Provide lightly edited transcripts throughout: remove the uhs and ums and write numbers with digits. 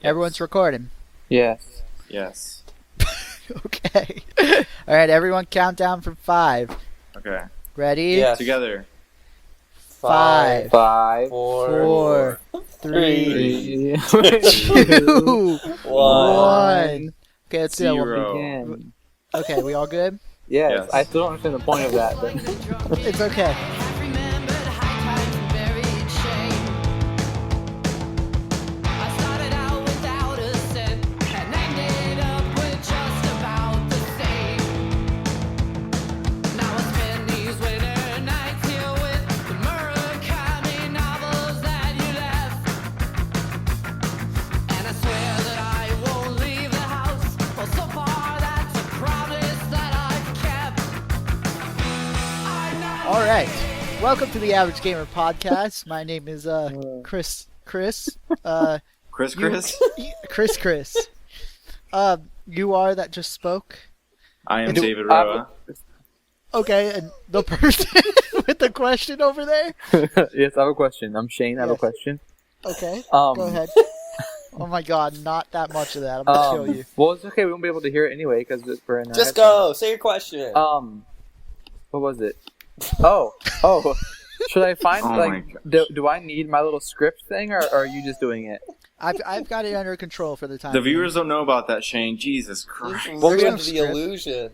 Everyone's recording. Yes. Yes. Okay. All right, everyone count down from 5. Okay. Ready? Yes. Together. 5, 4, 3, 2, 1. Okay, let's do that one. 0. Again. Okay, we all good? Yes. Yes. I still don't understand the point of that, but It's okay. All right. Welcome to the Average Gamer Podcast. My name is Chris. Chris? Chris. You are that just spoke. I am David Roa. Okay, and the person with the question over there. yes, I have a question. I'm Shane. I have a question. Okay, go ahead. Oh my God, not that much of that. I'm gonna kill you. Well, it's okay. We won't be able to hear it anyway because we're in. Just go. Say your question. What was it? Oh. Should I find do I need my little script thing, or are you just doing it? I've got it under control for the time. The viewers don't know about that, Shane. Jesus Christ. Well, we There's have no the script. illusion.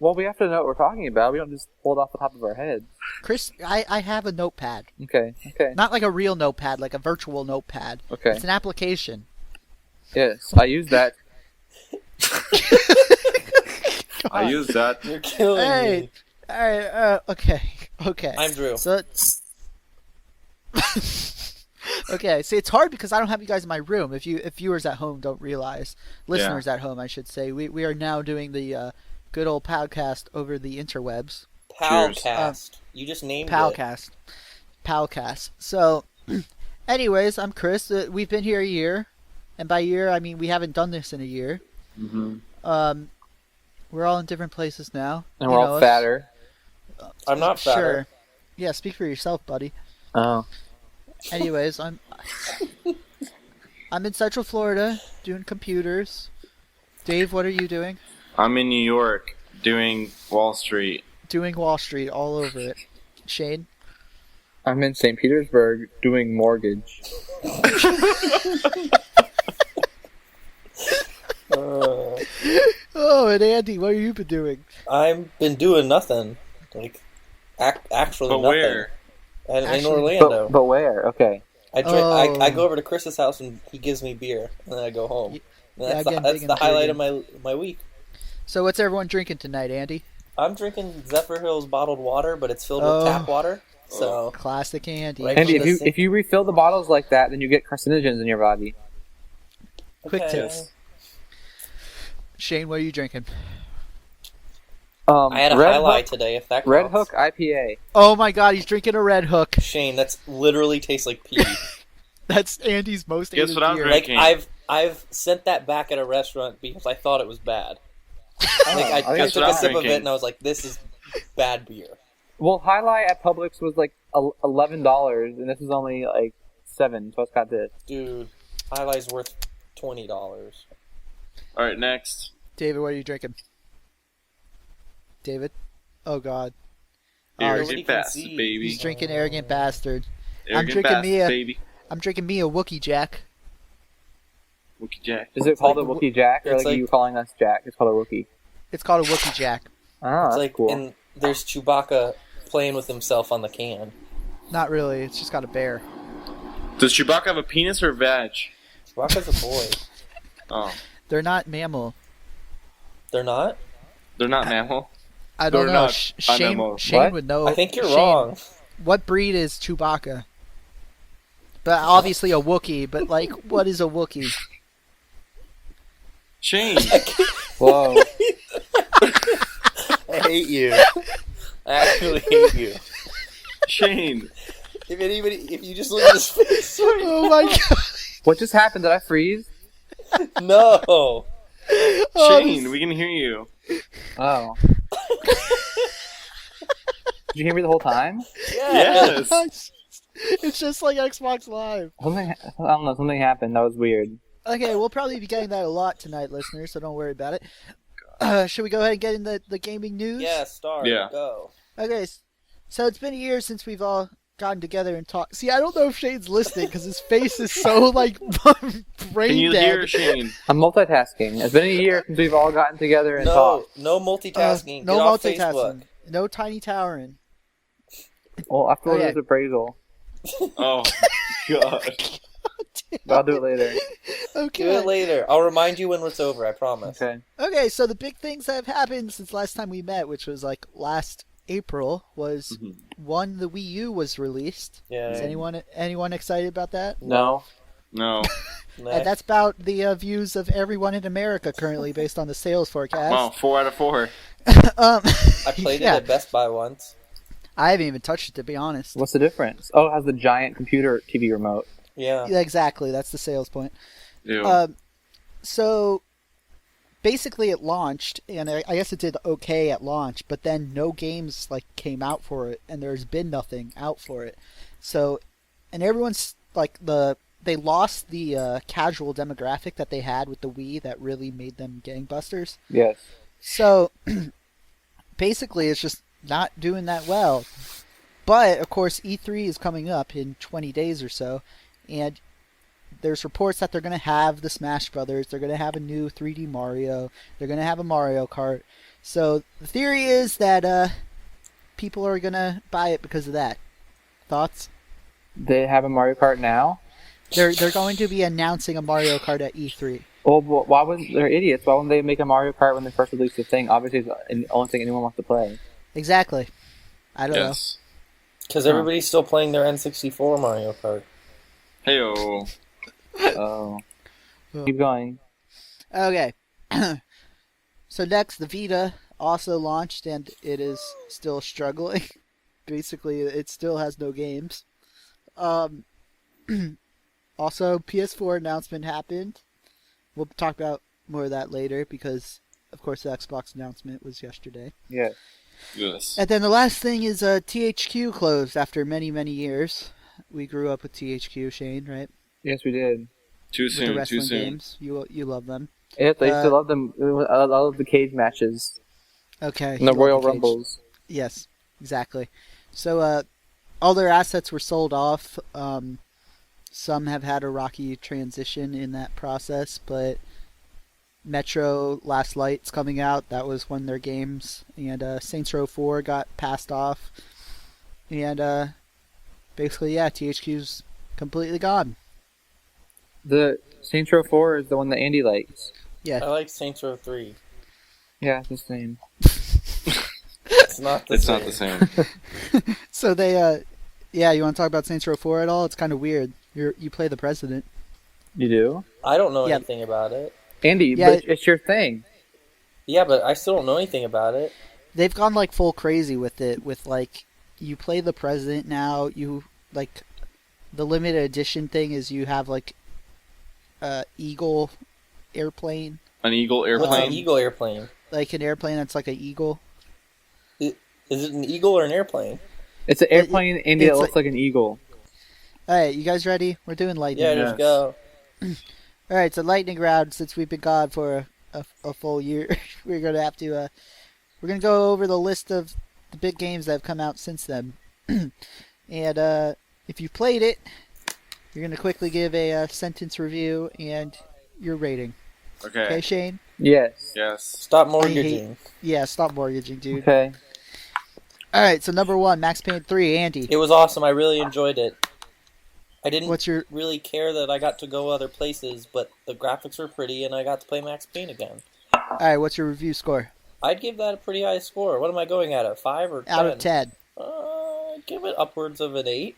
Well, we have to know what we're talking about. We don't just pull it off the top of our heads. Chris, I have a notepad. Okay. Not like a real notepad, like a virtual notepad. Okay. It's an application. Yes, I use that. I use that. You're killing Hey, me. all right. Okay. I'm Drew. So, okay. See, it's hard because I don't have you guys in my room. If viewers at home don't realize, listeners at home, I should say, we are now doing the good old podcast over the interwebs. Palcast. You just named Palcast. So, anyways, I'm Chris. We've been here a year, and by year I mean we haven't done this in a year. Mm-hmm. We're all in different places now, And we're all fatter. I'm not fatter. Sure. Yeah, speak for yourself, buddy. Oh. Anyways, I'm in Central Florida doing computers. Dave, what are you doing? I'm in New York doing Wall Street. Doing Wall Street all over it. Shane? I'm in St. Petersburg doing mortgage. Oh, and Andy, what have you been doing? I've been doing nothing. Like, actually But nothing. where? In Orlando. But where? Okay. I drink. I go over to Chris's house and he gives me beer, and then I go home. And that's the highlight of my week. So what's everyone drinking tonight, Andy? I'm drinking Zephyr Hills bottled water, but it's filled with tap water. So Classic Andy. Right. Andy, if you refill the bottles like that, then you get carcinogens in your body. Quick okay. tips. Shane, what are you drinking? I had a highlight today. If that counts. Red Hook IPA. Oh my God, he's drinking a Red Hook. Shane, that's literally tastes like pee. That's Andy's most Guess hated what I'm beer. drinking? Like I've sent that back at a restaurant because I thought it was bad. Like I Guess took what a I'm sip of it drinking? and I was like, "This is bad beer." Well, Highlight at Publix was like $11, and this is only like $7. So it's got this. Dude, Highlight's worth $20. Alright, next. David, what are you drinking? David? Oh God. Arrogant bastard, see. baby. He's drinking Arrogant Bastard. Arrogant drinking bastard, me a- baby. I'm drinking me a Wookie Jack. Wookie Jack. Is it called like- a Wookiee Jack, or it's like like- you calling us Jack? It's called a Wookiee. It's called a Wookie Jack. Oh, It's that's like cool. and there's Chewbacca playing with himself on the can. Not really. It's just got a bear. Does Chewbacca have a penis or vag? Chewbacca's a boy. Oh. They're not mammal. They're not? They're not mammal? I don't They're know. not Shane What? would know. I think you're Shane, wrong. What breed is Chewbacca? But obviously a Wookiee. But like, what is a Wookiee? Shane! Whoa. I hate you. I actually hate you. Shane! If you just look at his face right Oh my God. What just happened? Did I freeze? No. Oh, Shane, we can hear you. Oh. Did you hear me the whole time? Yes! It's just like Xbox Live. I don't know. Something happened. That was weird. Okay, we'll probably be getting that a lot tonight, listeners, so don't worry about it. Should we go ahead and get in the gaming news? Yeah, start. Yeah. Go. Okay, so it's been a year since we've all gotten together and talked. See, I don't know if Shane's listening because his face is so, like, brain Can you dead. hear Shane? I'm multitasking. It's been a year since we've all gotten together and talked. No multitasking. No Get off multitasking. Facebook. No tiny towering. Well, after Okay. this appraisal. Oh, God. But I'll do it later. Okay. Do it later. I'll remind you when it's over, I promise. Okay. Okay, so the big things that have happened since last time we met, which was like last April, was one, the Wii U was released. Yeah. Is anyone excited about that? No. No. And that's about the views of everyone in America currently, based on the sales forecast. Wow, 4 out of 4. I played it at Best Buy once. I haven't even touched it, to be honest. What's the difference? Oh, it has the giant computer TV remote. Yeah. Yeah, exactly. That's the sales point. Ew. So basically, it launched, and I guess it did okay at launch, but then no games like came out for it, and there's been nothing out for it. So, and everyone's like they lost the casual demographic that they had with the Wii that really made them gangbusters. Yes. So basically, it's just not doing that well. But of course, E3 is coming up in 20 days or so, and there's reports that they're going to have the Smash Brothers, they're going to have a new 3D Mario, they're going to have a Mario Kart. So the theory is that people are going to buy it because of that. Thoughts? They have a Mario Kart now? They're going to be announcing a Mario Kart at E3. Well, why wouldn't they're idiots? Why wouldn't they make a Mario Kart when they first released the thing? Obviously, it's the only thing anyone wants to play. Exactly. I don't know. Because everybody's still playing their N64 Mario Kart. Hey-o. Oh. Keep going. Okay. So next, the Vita also launched, and it is still struggling. Basically, it still has no games. Also, PS4 announcement happened. We'll talk about more of that later because, of course, the Xbox announcement was yesterday. Yes. Yes. And then the last thing is THQ closed after many, many years. We grew up with THQ, Shane, right? Yes, we did. Too With the soon, wrestling too soon. games. You love them. Yes, I used to love them. I love the cage matches. Okay. And the you love Royal cage. Rumbles. Yes, exactly. So all their assets were sold off. Some have had a rocky transition in that process, but Metro Last Light's coming out. That was one of their games. And Saints Row 4 got passed off. And basically, yeah, THQ's completely gone. The Saints Row 4 is the one that Andy likes. Yeah. I like Saints Row 3. Yeah, it's the same. It's not the It's same. not the same. So they, yeah, you want to talk about Saints Row 4 at all? It's kind of weird. You play the president. You do? I don't know Yeah. anything about it. Andy, Yeah, but it's your thing. Yeah, but I still don't know anything about it. They've gone like full crazy with it. With like, you play the president now. You like, the limited edition thing is you have like, Eagle airplane. An Eagle What's airplane? an Eagle airplane? Like an airplane that's like an eagle. Is it an Eagle or an airplane? It's an airplane, Andy, that it's looks like an eagle. Alright, you guys ready? We're doing lightning. Yeah, Yes. just go. Alright, so lightning round. Since we've been gone for a full year, we're gonna have to we're gonna go over the list of the big games that have come out since then. And if you've played it, you're gonna quickly give a sentence review and your rating. Okay, Okay. Shane? Yes. Yes. Stop mortgaging. Yeah, stop mortgaging, dude. Okay. Alright, so number 1, Max Payne 3, Andy. It was awesome. I really enjoyed it. I didn't What's your really care that I got to go other places, but the graphics were pretty and I got to play Max Payne again. Alright, what's your review score? I'd give that a pretty high score. What am I going at? A 5 or 10? Out of 10. I'd give it upwards of an 8.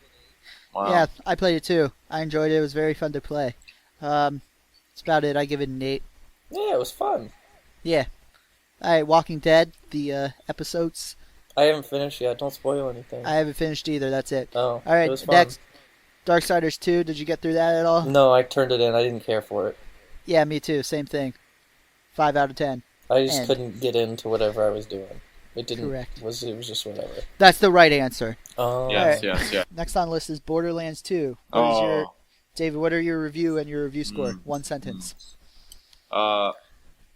Wow. Yeah, I played it too. I enjoyed it. It was very fun to play. That's about it. I give it an 8. Yeah, it was fun. Yeah. Alright, Walking Dead, the episodes. I haven't finished yet. Don't spoil anything. I haven't finished either. That's it. Oh, Alright, it was fun. next. Darksiders 2. Did you get through that at all? No, I turned it in. I didn't care for it. Yeah, me too. Same thing. 5 out of 10. I just And- couldn't get into whatever I was doing. It didn't. Correct. It was just whatever. That's the right answer. Oh. Yes, yes, yes. Next on the list is Borderlands 2. David, what are your review and your review score? One sentence.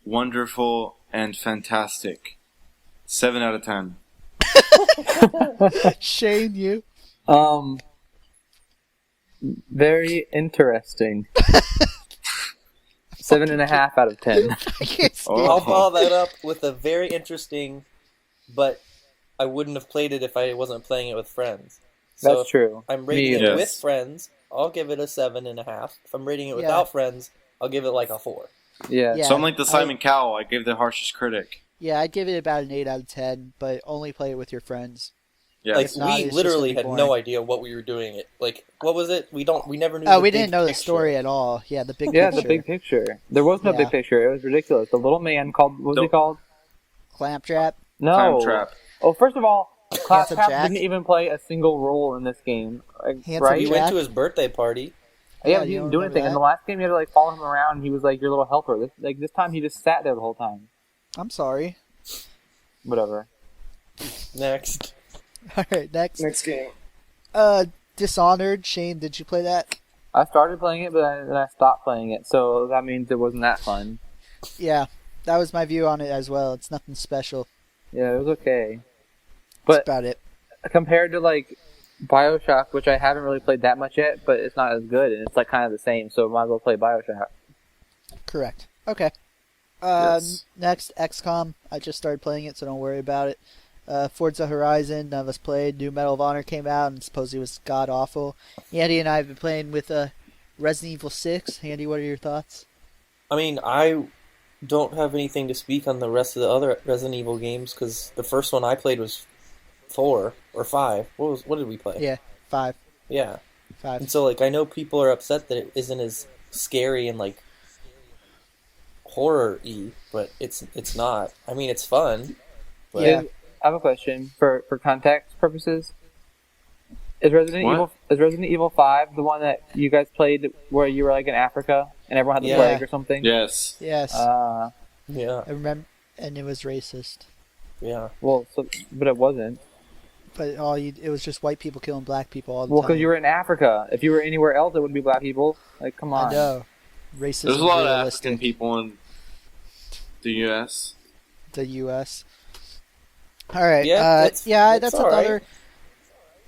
Wonderful and fantastic. 7 out of 10. Shane, you? Very interesting. 7.5 out of 10. I can't stand I'll follow that up with a very interesting, but I wouldn't have played it if I wasn't playing it with friends. So That's true. I'm rating Yes. it with friends. I'll give it a 7.5. If I'm rating it without friends, I'll give it like a 4. Yeah. Yeah. So I'm like the Simon Cowell. I gave the harshest critic. Yeah, I'd give it about an 8 out of 10, but only play it with your friends. Yes. Like If not, we it's literally just had gonna be no boring. idea what we were doing. It like what was it? We never knew. Oh, the we big didn't know the picture. story at all. Yeah, the big Yeah, picture. the big picture. There was no Yeah. big picture. It was ridiculous. The little man called... What was he called? Clamptrap. No. Clam Trap. Oh, first of all, Handsome Claptrap Jack. didn't even play a single role in this game. Like, Handsome right? We Jack. went to his birthday party. Yeah, Yeah, he you didn't don't do remember anything. In that? the last game, you had to like follow him around. And he was like your little helper. This time, he just sat there the whole time. I'm sorry. Whatever. Next. All right, next. Next game. Dishonored. Shane, did you play that? I started playing it, but then I stopped playing it. So that means it wasn't that fun. Yeah, that was my view on it as well. It's nothing special. Yeah, it was okay. That's But about it. compared to like BioShock, which I haven't really played that much yet, but it's not as good, and it's like kind of the same. So might as well play BioShock. Correct. Okay. Yes. Next, XCOM. I just started playing it, so don't worry about it. Forza Horizon, none of us played. New Medal of Honor came out, and supposedly was god awful. Andy and I have been playing with Resident Evil 6. Andy, what are your thoughts? I mean, I don't have anything to speak on the rest of the other Resident Evil games because the first one I played was 4 or 5. What did we play? Yeah, 5. Yeah. 5. And so like I know people are upset that it isn't as scary and like horror-y, but it's not. I mean, it's fun. But Yeah. I have a question for context purposes. Is Resident Evil 5 the one that you guys played where you were like in Africa and everyone had the Yeah. plague or something? Yes. Yes. yeah, I remember, and it was racist. yeah. But it wasn't. But it was just white people killing black people all the Well, time. because you were in Africa. If you were anywhere else, it would be black people. Like, come on. I know. Racism There's a lot of realistic. African people in the U.S. The U.S. All right. Yeah, that's all right. another.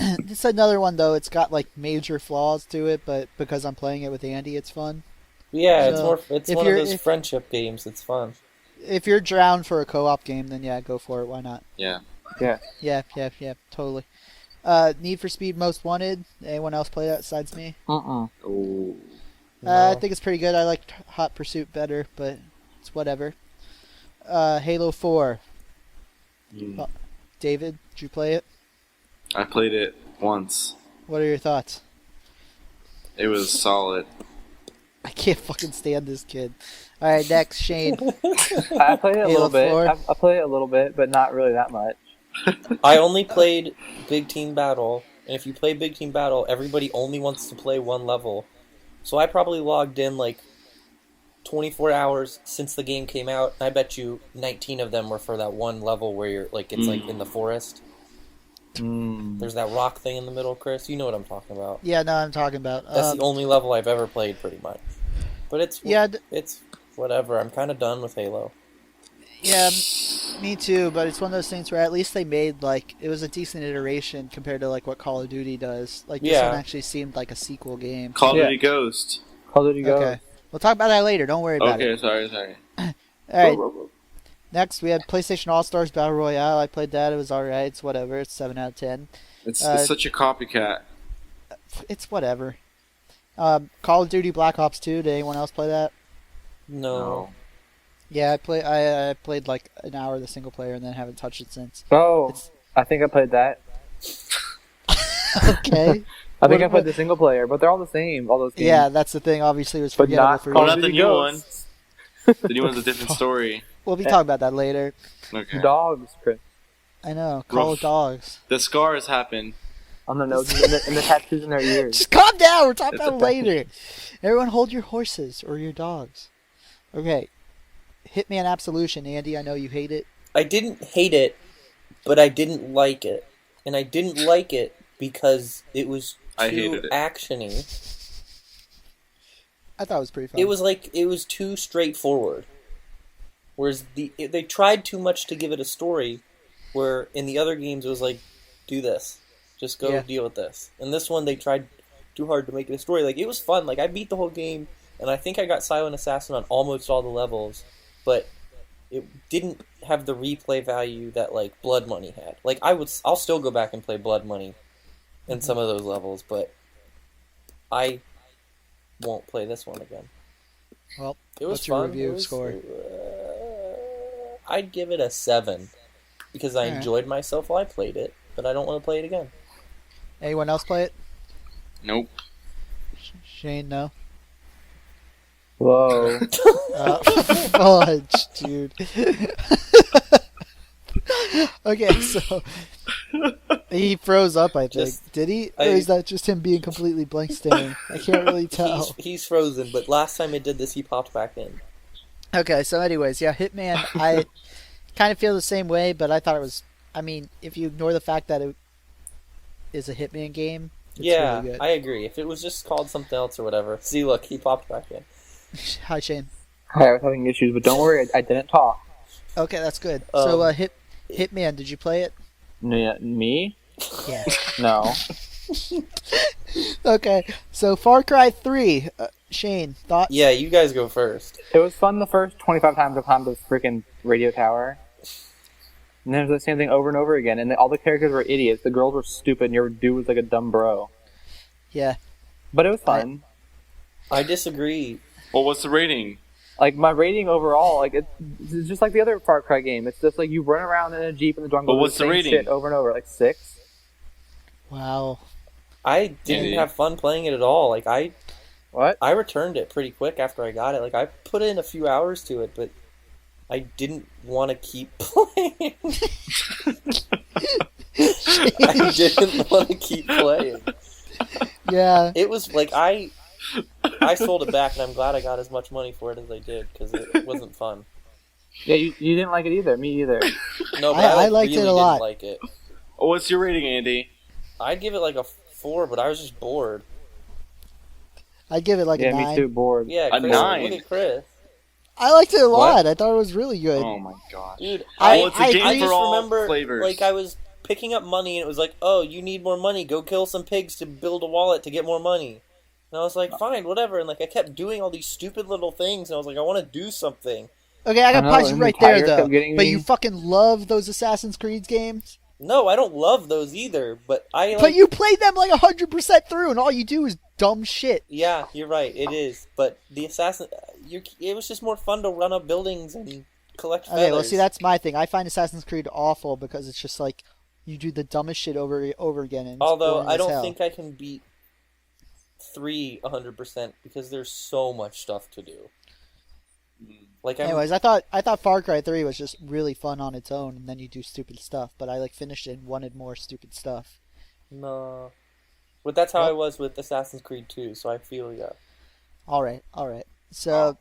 It's another one though. It's got like major flaws to it, but because I'm playing it with Andy, it's fun. Yeah, So, it's if one of you're- those if- friendship games. It's fun. If you're drowned for a co-op game, then yeah, go for it. Why not? Yeah. Yeah. Yeah, totally. Need for Speed Most Wanted. Anyone else play that besides me? Uh-uh. Oh. I No. think it's pretty good. I like Hot Pursuit better, but it's whatever. Halo 4. Mm. David, did you play it? I played it once. What are your thoughts? It was solid. I can't fucking stand this kid. All right, next, Shane. I played it a Halo little bit. 4. I played it a little bit, but not really that much. I only played Big Team Battle, and if you play Big Team Battle, everybody only wants to play one level. So I probably logged in like 24 hours since the game came out, and I bet you 19 of them were for that one level where you're like it's like in the forest. There's that rock thing in the middle, Chris. You know what I'm talking about. Yeah, no, I'm talking about. That's the only level I've ever played, pretty much. But it's whatever. I'm kind of done with Halo. Yeah, me too. But it's one of those things where at least they made like it was a decent iteration compared to like what Call of Duty does. Like this Yeah. one actually seemed like a sequel game. Call of Yeah. Duty Ghost. Call of Duty Go. Okay, we'll talk about that later. Don't worry about it. Okay, sorry. All right. Next, we had PlayStation All Stars Battle Royale. I played that. It was alright. It's whatever. It's 7 out of 10. It's such a copycat. It's whatever. Call of Duty Black Ops 2. Did anyone else play that? No. Yeah, I played like an hour of the single player and then haven't touched it since. Oh, It's- I think I played that. Okay. I think I What- played the single player, but they're all the same. All those games. Yeah, that's the thing. Obviously, it was But forgettable not for Well, you. not the Duty new Ghosts. one. The new one's a different story. We'll be talking about that later. Okay. Dogs, Chris. I know. Call of Rough. Dogs. The scars happen. On their noses and the tattoos in their ears. Just calm down. We're talking It's about it later. Everyone hold your horses or your dogs. Okay. Hitman Absolution. Andy, I know you hate it. I didn't hate it, but I didn't like it. And I didn't like it because it was I too hated it. actiony. I thought it was pretty fun. It was too straightforward. Whereas they tried too much to give it a story, where in the other games it was like, do this, just go deal with this. And this one they tried too hard to make it a story. Like, it was fun. Like, I beat the whole game, and I think I got Silent Assassin on almost all the levels, but it didn't have the replay value that like Blood Money had. Like, I'll still go back and play Blood Money in some of those levels, but I won't play this one again. Well, it was what's your fun. review score? I'd give it a 7 because I enjoyed myself while I played it, but I don't want to play it again. Anyone else play it? Nope. Shane, no. Whoa. Fudge, dude. Okay, so he froze up, I think. Did he? Or is that just him being completely blank staring? I can't really tell. He's frozen, but last time it did this, he popped back in. Okay, so anyways, yeah, Hitman, I kind of feel the same way, but I thought it was, I mean, if you ignore the fact that it is a Hitman game, it's really good. I agree. If it was just called something else or whatever. See, look, he popped back in. Hi, Shane. Hi, I was having issues, but don't worry, I didn't talk. Okay, that's good. So, Hitman, did you play it? Me? Yeah. No. Okay, so Far Cry 3, Shane, thoughts? Yeah, you guys go first. It was fun the first 25 times I climbed the freaking radio tower. And then it was the same thing over and over again. And all the characters were idiots. The girls were stupid, and your dude was like a dumb bro. Yeah. But it was fun. I disagree. Well, what's the rating? Like, my rating overall, like, it's just like the other Far Cry game. It's just like you run around in a Jeep in the jungle. But what's the rating? Shit over and over, like 6. Wow. I didn't have fun playing it at all. Like, What? I returned it pretty quick after I got it. Like, I put in a few hours to it, but I didn't want to keep playing. I didn't want to keep playing. Yeah. It was like, I sold it back, and I'm glad I got as much money for it as I did, because it wasn't fun. Yeah, you didn't like it either. Me either. No, but I liked really it a lot. Didn't like it. What's your rating, Andy? I'd give it like a 4, but I was just bored. I'd give it like a 9. Yeah, me too, bored. Yeah, A Chris, 9? Look at Chris. I liked it a lot. What? I thought it was really good. Oh my gosh. Dude, Well, it's a I game just for all remember, flavors. like, I was picking up money, and it was like, oh, you need more money, go kill some pigs to build a wallet to get more money. And I was like, fine, whatever, and like, I kept doing all these stupid little things, and I was like, I want to do something. Okay, I got I know, pause you and right the there, tiger though. kept getting But me. you fucking love those Assassin's Creed games? No, I don't love those either, but I like... But you played them like 100% through, and all you do is dumb shit. Yeah, you're right, it is. But the Assassin... it was just more fun to run up buildings and collect feathers. Okay, well, see, that's my thing. I find Assassin's Creed awful because it's just like, you do the dumbest shit over again. And it's Although, boring I as don't hell. think I can beat 3 100% because there's so much stuff to do. Like, Anyways, I thought Far Cry 3 was just really fun on its own, and then you do stupid stuff. But I like finished it and wanted more stupid stuff. No. But that's how I was with Assassin's Creed 2, so I feel ya. All right. So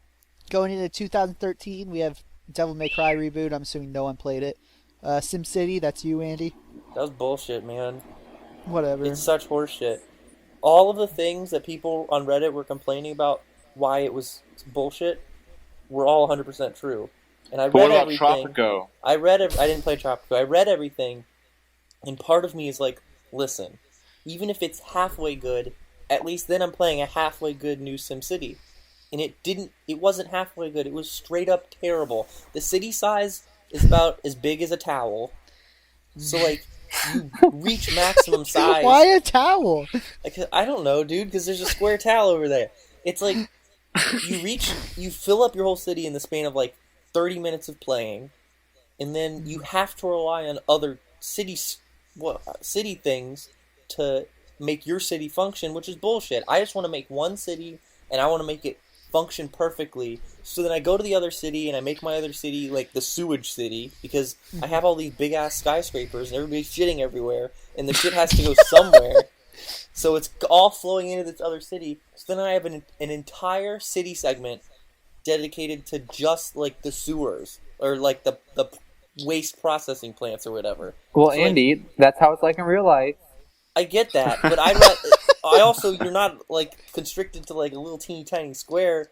going into 2013, we have Devil May Cry reboot. I'm assuming no one played it. SimCity, that's you, Andy. That was bullshit, man. Whatever. It's such horseshit. All of the things that people on Reddit were complaining about why it was bullshit were all 100% true. And I But what read about everything. Tropico? I didn't play Tropico. I read everything, and part of me is like, listen, even if it's halfway good, at least then I'm playing a halfway good new SimCity. And it wasn't halfway good. It was straight up terrible. The city size is about as big as a towel. So, like, you reach maximum size. Why a towel? Like, I don't know, dude, because there's a square towel over there. It's like, you fill up your whole city in the span of, like, 30 minutes of playing, and then you have to rely on other city things to make your city function, which is bullshit. I just want to make one city, and I want to make it function perfectly, so then I go to the other city, and I make my other city, like, the sewage city, because I have all these big-ass skyscrapers, and everybody's shitting everywhere, and the shit has to go somewhere, so it's all flowing into this other city, so then I have an entire city segment dedicated to just, like, the sewers, or, like, the waste processing plants or whatever. Well, So, Andy, that's how it's like in real life. I get that, but I also, you're not like constricted to like a little teeny tiny square.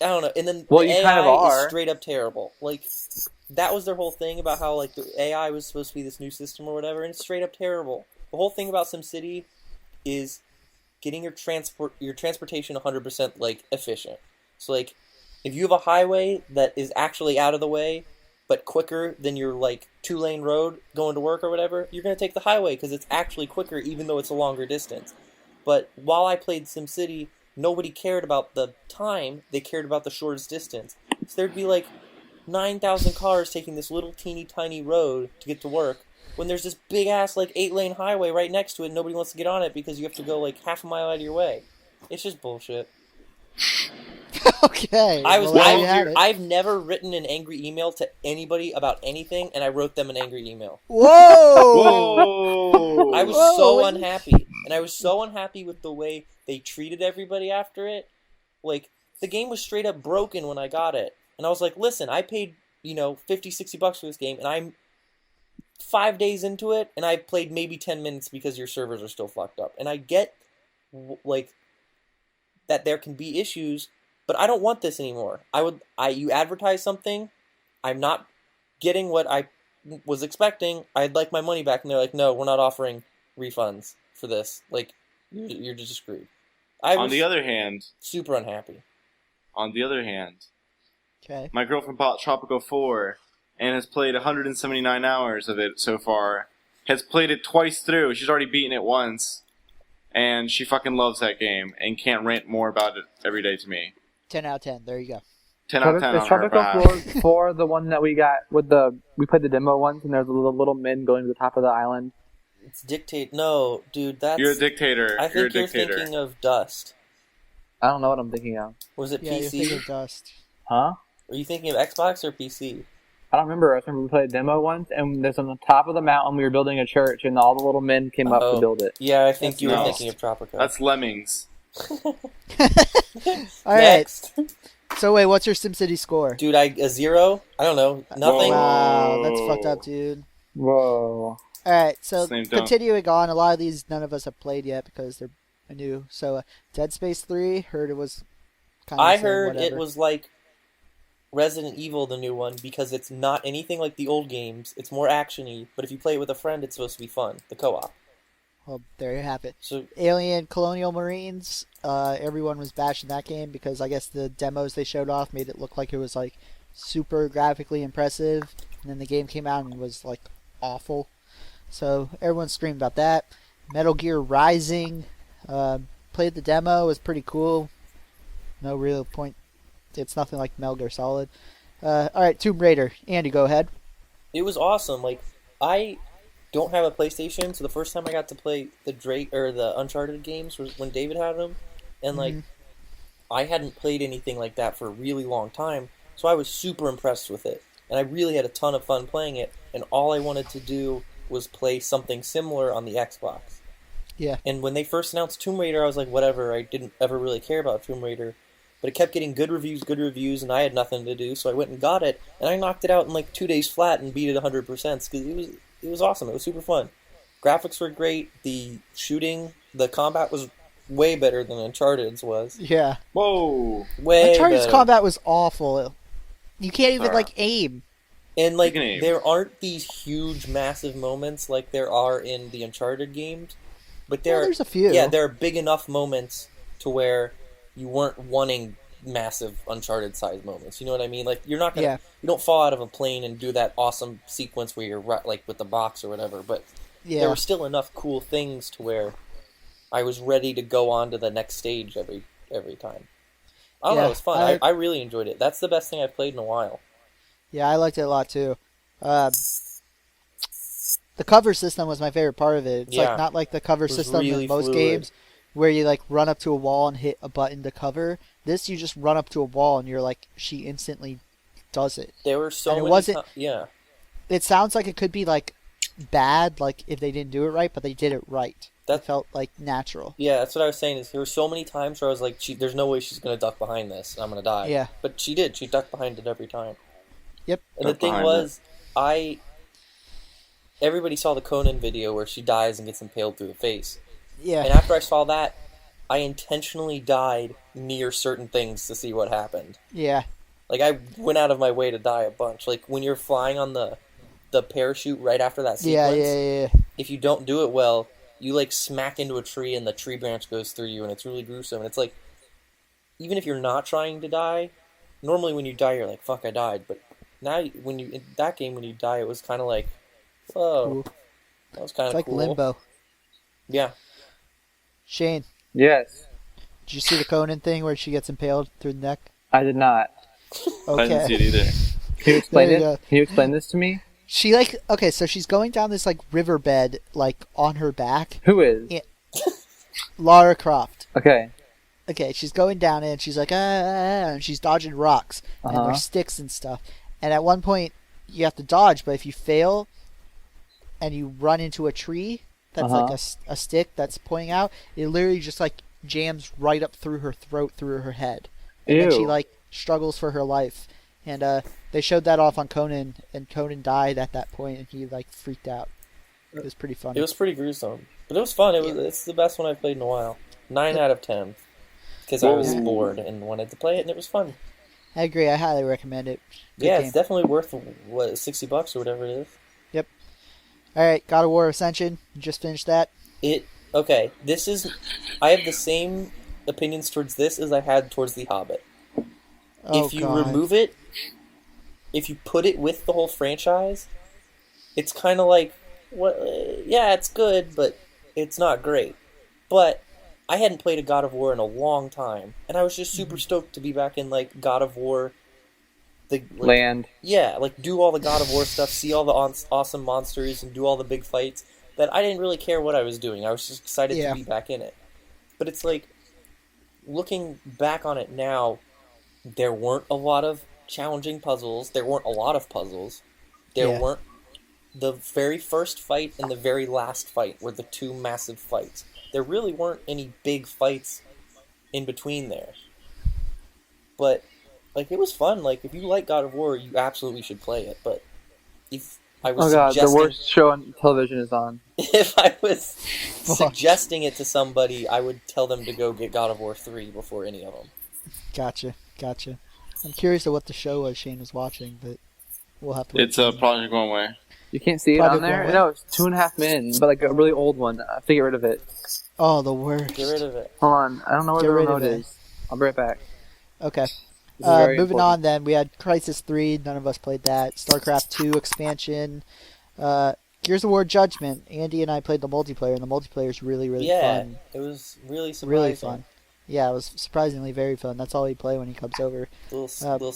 I don't know. And then Well, the you AI kind of are. is straight up terrible. Like, that was their whole thing about how like the AI was supposed to be this new system or whatever, and it's straight up terrible. The whole thing about SimCity is getting your transportation 100% like efficient. So like, if you have a highway that is actually out of the way, but quicker than your like 2-lane road going to work or whatever, you're gonna take the highway because it's actually quicker, even though it's a longer distance. But while I played SimCity, nobody cared about the time; they cared about the shortest distance. So there'd be like 9,000 cars taking this little teeny tiny road to get to work, when there's this big ass like 8-lane highway right next to it, and nobody wants to get on it because you have to go like half a mile out of your way. It's just bullshit. Okay. I've never written an angry email to anybody about anything, and I wrote them an angry email. Whoa! I was so unhappy, and I was so unhappy with the way they treated everybody after it. Like, the game was straight up broken when I got it, and I was like, listen, I paid, $50, $60 for this game, and I'm 5 days into it, and I played maybe 10 minutes because your servers are still fucked up. And I get, like, that there can be issues, but I don't want this anymore. You advertise something, I'm not getting what I was expecting, I'd like my money back, and they're like, no, we're not offering refunds for this. Like, you're just screwed. On the other hand, super unhappy. On the other hand, okay, my girlfriend bought Tropico 4 and has played 179 hours of it so far. Has played it twice through. She's already beaten it once. And she fucking loves that game and can't rant more about it every day to me. 10 out of 10. There you go. 10 out of 10 Is on her behalf. Tropico 4 the one that we got with we played the demo once, and there's a little men going to the top of the island? It's Dictate. No, dude, that's... You're a dictator. I think you're thinking of Dust. I don't know what I'm thinking of. Was it Yeah, PC? you're thinking Dust. Huh? Are you thinking of Xbox or PC? I don't remember. I remember we played a demo once, and there's on the top of the mountain we were building a church, and all the little men came up to build it. Yeah, I think you were No. thinking of Tropico. That's Lemmings. All Next. right. So wait, what's your SimCity score? Dude, a 0? I don't know. Nothing. Wow, that's Whoa. fucked up, dude. Whoa. All right, so Same dunk. continuing on, a lot of these none of us have played yet because they're new. So Dead Space 3, heard it was kind of I the same, heard whatever. it was like Resident Evil, the new one, because it's not anything like the old games. It's more action-y, but if you play it with a friend, it's supposed to be fun. The co-op. Well, there you have it. So Alien Colonial Marines, everyone was bashing that game because I guess the demos they showed off made it look like it was like super graphically impressive, and then the game came out and was like awful. So everyone screamed about that. Metal Gear Rising, played the demo, it was pretty cool. No real point. It's nothing like Metal Gear Solid. Alright, Tomb Raider. Andy, go ahead. it was awesome. Like, I don't have a PlayStation, so the first time I got to play the Uncharted games was when David had them, and like I hadn't played anything like that for a really long time, so I was super impressed with it, and I really had a ton of fun playing it. And all I wanted to do was play something similar on the Xbox. Yeah. And when they first announced Tomb Raider, I was like, whatever. I didn't ever really care about Tomb Raider, but it kept getting good reviews, and I had nothing to do, so I went and got it, and I knocked it out in like 2 days flat and beat it 100% because it was awesome. It was super fun. Graphics were great. The shooting, the combat was way better than Uncharted's was. Yeah. Whoa. Way Uncharted's better. combat was awful. You can't even Alright. aim. And like You can aim. there aren't these huge, massive moments like there are in the Uncharted games, but There's a few. Yeah, there are big enough moments to where you weren't wanting massive Uncharted-sized moments. You know what I mean? Like you're not gonna, you don't fall out of a plane and do that awesome sequence where you're like with the box or whatever. But there were still enough cool things to where I was ready to go on to the next stage every time. I don't know, it was fun. I really enjoyed it. That's the best thing I've played in a while. Yeah, I liked it a lot too. The cover system was my favorite part of it. It's like not like the cover system really in most fluid. games where you like run up to a wall and hit a button to cover. This you just run up to a wall and you're like she instantly does it. There were so And it many wasn't- yeah. It sounds like it could be like bad, like if they didn't do it right, but they did it right. That felt like natural. Yeah, that's what I was saying. Is there were so many times where I was like, "There's no way she's gonna duck behind this. And I'm gonna die." Yeah. But she did. She ducked behind it every time. Yep. And the Ducked thing behind was, everybody saw the Conan video where she dies and gets impaled through the face. Yeah. And after I saw that, I intentionally died near certain things to see what happened. Yeah. Like, I went out of my way to die a bunch. Like, when you're flying on the parachute right after that sequence, Yeah. if you don't do it well, you, like, smack into a tree and the tree branch goes through you, and it's really gruesome. And it's like, even if you're not trying to die, normally when you die, you're like, fuck, I died. But now, in that game, when you die, it was kind of like, whoa, Cool. that was kind It's of like cool. Limbo. Yeah. Shane, Yes. did you see the Conan thing where she gets impaled through the neck? I did not. I didn't see Okay. it either. Can you explain There you it? go. Can you explain this to me? She so she's going down this like riverbed like on her back. Who is? Yeah. Lara Croft. Okay. Okay, she's going down it and she's like and she's dodging rocks and Uh-huh. there's sticks and stuff. And at one point you have to dodge, but if you fail and you run into a tree that's like a stick that's pointing out, it literally just like jams right up through her throat, through her head. And then she Ew. like struggles for her life. And they showed that off on Conan, and Conan died at that point, and he like freaked out. It was pretty funny. It was pretty gruesome. But it was fun. It's the best one I've played in a while. 9 out of 10. Because I was Whoa. bored and wanted to play it, and it was fun. I agree. I highly recommend it. Good Yeah, game. it's definitely worth, what, $60 or whatever it is. Yep. All right, God of War Ascension. You just finished that. Okay, this is... I have the same opinions towards this as I had towards The Hobbit. Oh, If you God. remove it, if you put it with the whole franchise, it's kind of like, yeah, it's good, but it's not great. But I hadn't played a God of War in a long time, and I was just super stoked to be back in like God of War, Land. Yeah, like do all the God of War stuff, see all the awesome monsters, and do all the big fights. That I didn't really care what I was doing. I was just excited Yeah. to be back in it. But it's like, looking back on it now, there weren't a lot of challenging puzzles. There weren't a lot of puzzles. There Yeah. weren't... The very first fight and the very last fight were the two massive fights. There really weren't any big fights in between there. But, like, it was fun. Like, if you like God of War, you absolutely should play it. But if I was Oh god, the suggesting... worst show on television is on. If I was suggesting it to somebody, I would tell them to go get God of War 3 before any of them. Gotcha. I'm curious of what the show was Shane was watching, but we'll have to. It's a Project One Way. You can't see it Project on there? One Way? No, it's 2.5 minutes, but like a really old one. I have to get rid of it. Oh, the worst. Get rid of it. Hold on, I don't know where Get the rid of remote it. is. I'll be right back. Okay. This is very Moving important. on then, we had Crisis 3, none of us played that. StarCraft 2 expansion. Gears of War Judgment. Andy and I played the multiplayer, and the multiplayer is really, really Yeah, fun. it was really surprising. Really fun. Yeah, it was surprisingly very fun. That's all he play when he comes over. Little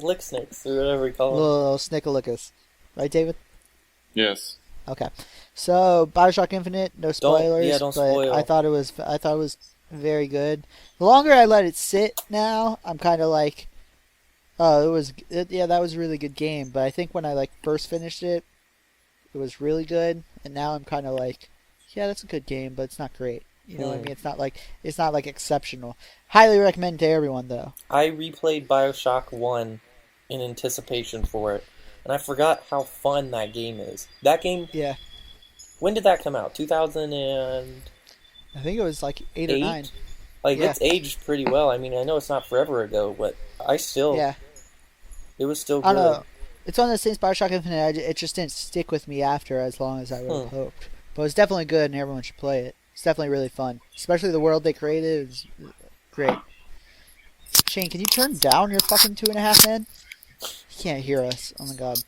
lick snakes, or whatever you call them. Little snickalickus. Right, David? Yes. Okay. So, BioShock Infinite, no spoilers, don't but spoil. I thought it was very good. The longer I let it sit now, I'm kind of like, that was a really good game, but I think when I like first finished it, it was really good, and now I'm kind of like, yeah, that's a good game, but it's not great. You know what I mean? It's not like exceptional. Highly recommend to everyone though. I replayed BioShock 1 in anticipation for it, and I forgot how fun that game is. That game, Yeah. when did that come out? 2000 and... I think it was like 8 or 9. Like, Yeah. it's aged pretty well. I mean, I know it's not forever ago, but I still... Yeah. It was still good. I don't know. It's one of those things, BioShock Infinite, it just didn't stick with me after as long as I would have hoped. But it's definitely good and everyone should play it. It's definitely really fun. Especially the world they created is great. Shane, can you turn down your fucking 2.5 men? He can't hear us. Oh my god.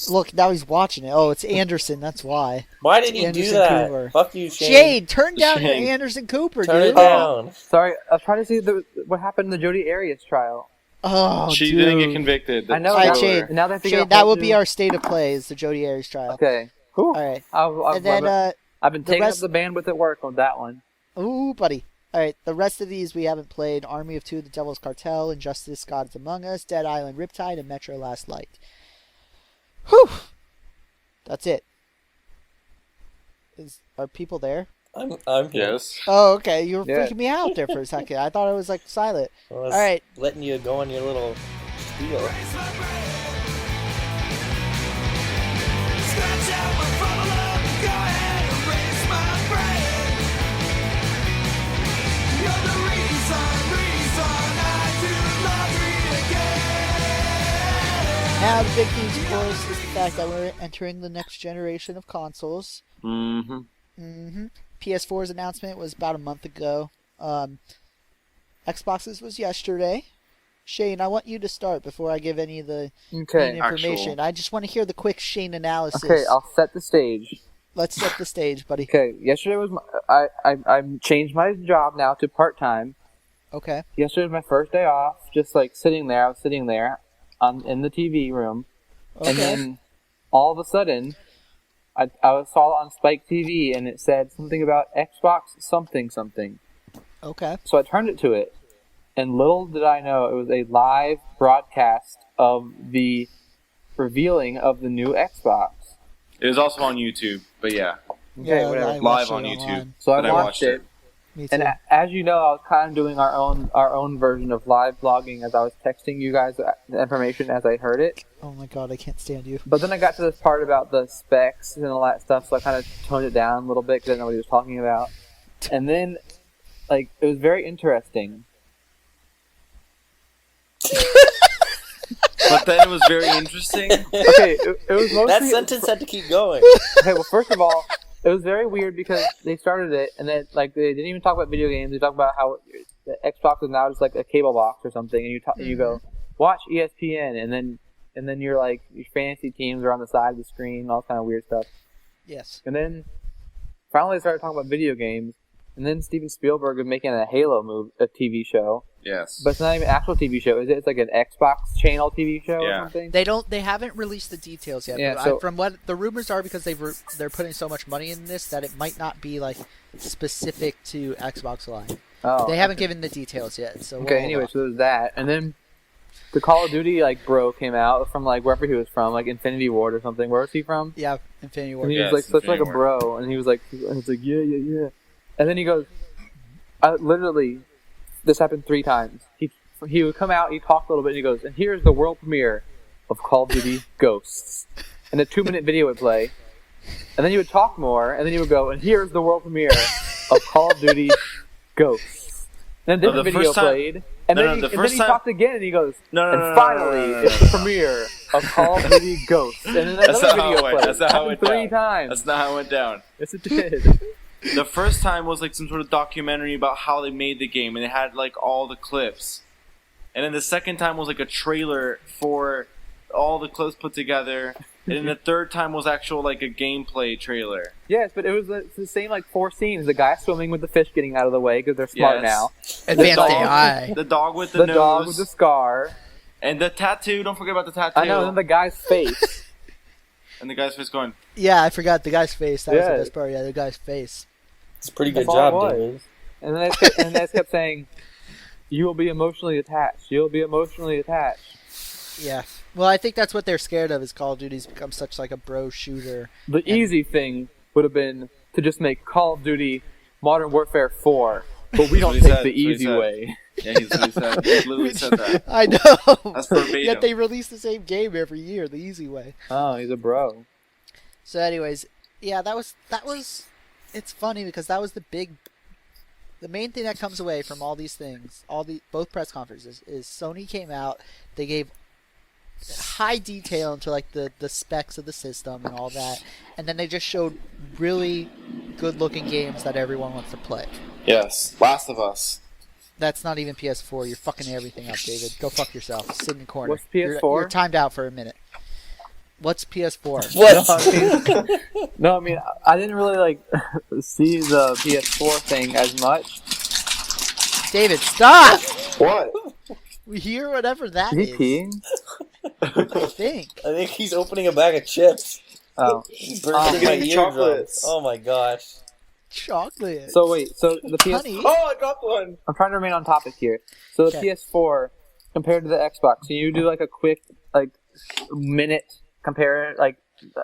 Look, now he's watching it. Oh, it's Anderson, that's why. Why did he do Anderson that? Cooper. Fuck you, Shane. Shane, turn down your Shane. Anderson Cooper, Turn dude. it down. Sorry, I was trying to see what happened in the Jodi Arias trial. Oh, She dude. didn't get convicted. I know. All right, now- Shane. Now they have to get Shane, a that whole would be new- our state of play, is the Jodi Arias trial. Okay. Cool. All right. I've And then, been the taking rest- up the bandwidth at work on that one. ooh, buddy. All right, the rest of these we haven't played. Army of Two, The Devil's Cartel, Injustice, Gods Among Us, Dead Island, Riptide, and Metro Last Light. Whew. That's it. Are people there? I'm here. Yes. Oh, okay. You were Yeah. freaking me out there for a second. I thought it was like silent. I was All right. letting you go on your little spiel. Scratch out my frontal lobe, go ahead and raise my brain. Now the big news, of course, is the fact that we're entering the next generation of consoles. PS4's announcement was about a month ago. Xbox's was yesterday. Shane, I want you to start before I give any of the main information. I just want to hear the quick Shane analysis. Okay, I'll set the stage. Let's set the stage, buddy. Okay, yesterday was I changed my job now to part-time. Okay. Yesterday was my first day off, just like sitting there. I was sitting there in the TV room. Okay. And then all of a sudden, I saw it on Spike TV and it said something about Xbox something. Okay. So I turned it to it. And little did I know, it was a live broadcast of the revealing of the new Xbox. It was also on YouTube, but yeah. Okay, Yeah, whatever. I Live watched on it YouTube. online. So I But watched it. Me too. And as you know, I was kind of doing our own version of live blogging as I was texting you guys the information as I heard it. Oh my god, I can't stand you. But then I got to this part about the specs and all that stuff, so I kind of toned it down a little bit because I didn't know what he was talking about. And then, like, it was very interesting. But then it was very interesting. Okay, it was mostly... That sentence had to keep going. Okay, well, first of all, it was very weird because they started it, and then, like, they didn't even talk about video games. They talked about how the Xbox is now just like a cable box or something, and you go, watch ESPN, and then you're like, your fantasy teams are on the side of the screen, all kind of weird stuff. Yes. And then finally they started talking about video games, and then Steven Spielberg was making a Halo a TV show. Yes. But it's not even an actual TV show, is it? It's like an Xbox channel TV show or Yeah. something? They haven't released the details yet. Yeah, but so- from what the rumors are, because they're putting so much money in this that it might not be like specific to Xbox Live. Oh, They haven't given the details yet. So Okay, anyway, so there's that. And then the Call of Duty, like, bro came out from, like, wherever he was from, like, Infinity Ward or something. Where was he from? yeah, Infinity War. And he Yes, was, like, such, like, a Infinity bro. And he was like, yeah. And then he goes, literally, this happened 3 times. He would come out, he talked a little bit, and he goes, and here's the world premiere of Call of Duty Ghosts. And a 2-minute video would play. And then he would talk more, and then he would go, and here's the world premiere of Call of Duty Ghosts. And then a different video played, and then he talked again, and he goes, finally, it's the premiere of Call of Duty Ghosts. And then That's another not how video it went. played. That's not how it went 3 down. times. That's not how it went down. Yes, it did. The first time was like some sort of documentary about how they made the game, and it had like all the clips. And then the second time was like a trailer for all the clips put together. And then the third time was actual like a gameplay trailer. Yes, but it was the same like 4 scenes. The guy swimming with the fish getting out of the way because they're smart now. Advanced dog- AI. The dog with the The nose. dog with the scar. And the tattoo. Don't forget about the tattoo. I know, and then the guy's face. And the guy's face going, Yeah, I forgot the guy's face. That was the Yeah. best part. Yeah, the guy's face. It's a pretty good That's all it job, was. David. And then they kept saying, "You will be emotionally attached. You'll be emotionally attached." Yeah. Well, I think that's what they're scared of. Is Call of Duty's become such like a bro shooter. The easy thing would have been to just make Call of Duty Modern Warfare 4, but we don't That's what take he the said. easy way. yeah, he's what he said. He literally said that. I know. That's verbatim. Yet they release the same game every year, the easy way. Oh, he's a bro. So, anyways, yeah, that was. It's funny because that was the main thing that comes away from all these things, both press conferences, is Sony came out, they gave high detail into like the specs of the system and all that, and then they just showed really good looking games that everyone wants to play. Yes, Last of Us. That's not even PS4. You're fucking everything up, David. Go fuck yourself. Sit in the corner. What's PS4? You're timed out for a minute. What's PS4? What? No, I mean, I didn't really like see the PS4 thing as much. David, stop! What? We hear whatever that Is he is. peeing? I think. I think he's opening a bag of chips. Oh. Bursting my getting eardrums. chocolates. Oh my gosh. Chocolate. So wait, so the PS4... Honey. Oh, I dropped one. I'm trying to remain on topic here. So the Okay. PS4 compared to the Xbox, can you do like a quick like minute compare? Like,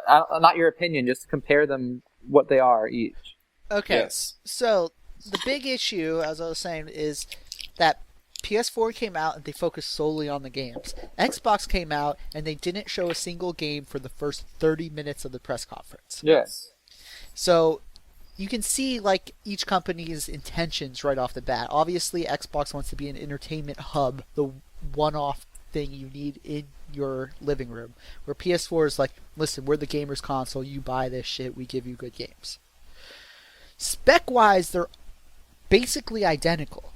not your opinion, just compare them what they are each. Okay. Yes. So the big issue, as I was saying, is that PS4 came out and they focused solely on the games. Xbox came out and they didn't show a single game for the first 30 minutes of the press conference. Yes. So you can see like each company's intentions right off the bat. Obviously, Xbox wants to be an entertainment hub, the one-off thing you need in your living room. Where PS4 is like, listen, we're the gamers console. You buy this shit, we give you good games. Spec-wise, they're basically identical.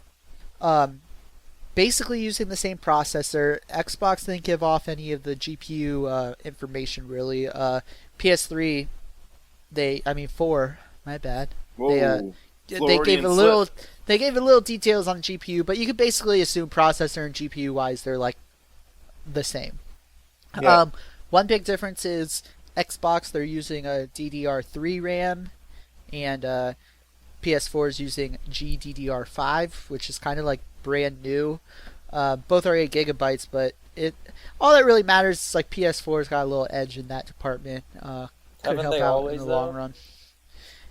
Basically using the same processor. Xbox didn't give off any of the GPU information really. PS3, 4. My bad. Whoa. They gave a little details on GPU, but you could basically assume processor and GPU wise they're like the same. Yeah. One big difference is Xbox, they're using a DDR3 RAM, and PS4 is using GDDR5, which is kind of like brand new. Both are 8 gigabytes, but all that really matters is like PS4's got a little edge in that department. Could Haven't help they out always, in the long though? run.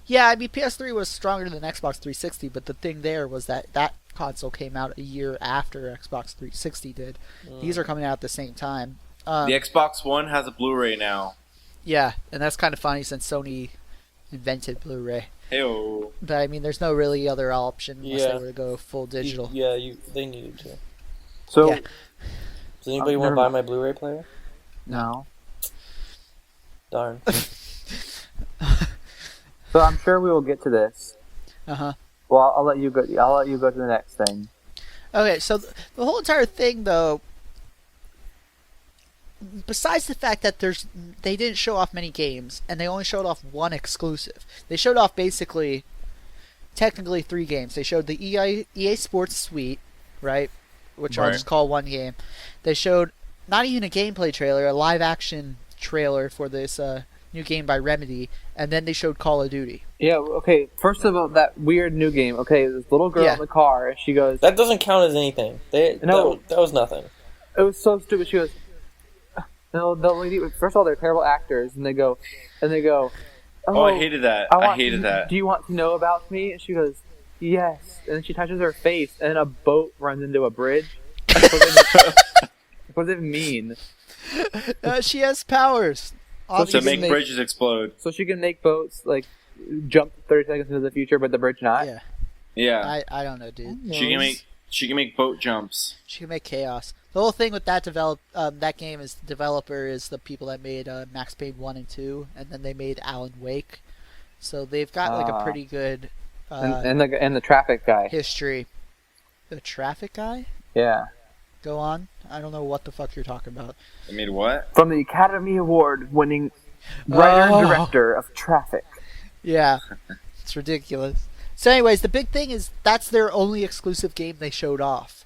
Yeah, I mean PS3 was stronger than Xbox 360, but the thing there was that console came out a year after Xbox 360 did. These are coming out at the same time. The Xbox One has a Blu-ray now. Yeah, and that's kind of funny since Sony invented Blu-ray. Heyo. But I mean, there's no really other option unless Yeah. they were to go full digital. They needed to. So Yeah. Does anybody want to never buy mind. my Blu-ray player? no. Darn. So I'm sure we will get to this. Uh-huh. Well, I'll let you go. I'll let you go to the next thing. Okay, so the whole entire thing, though, besides the fact that they didn't show off many games, and they only showed off one exclusive. They showed off basically, technically 3 games. They showed the EA Sports Suite, right? Which I'll Right. just call one game. They showed not even a gameplay trailer, a live-action trailer for this new game by Remedy, and then they showed Call of Duty. Yeah. Okay. First of all, that weird new game. Okay, this little girl Yeah. in the car, and she goes. That doesn't count as anything. No. That was nothing. It was so stupid. She goes. No, the lady. First of all, they're terrible actors, and they go. Oh, I hated that. I hated that. Do you want to know about me? And she goes, yes. And then she touches her face, and a boat runs into a bridge. What does it mean? She has powers. To Obviously. make bridges explode. So she can make boats like jump 30 seconds into the future, but the bridge not. Yeah, Yeah. I don't know, dude. She can make boat jumps. She can make chaos. The whole thing with that game is the developer is the people that made Max Payne 1 and 2, and then they made Alan Wake. So they've got like a pretty good And the traffic guy. history. The traffic guy? Yeah. Go on. I don't know what the fuck you're talking about. I mean, what? From the Academy Award winning writer Oh. and director of Traffic. Yeah, it's ridiculous. So anyways, the big thing is that's their only exclusive game they showed off.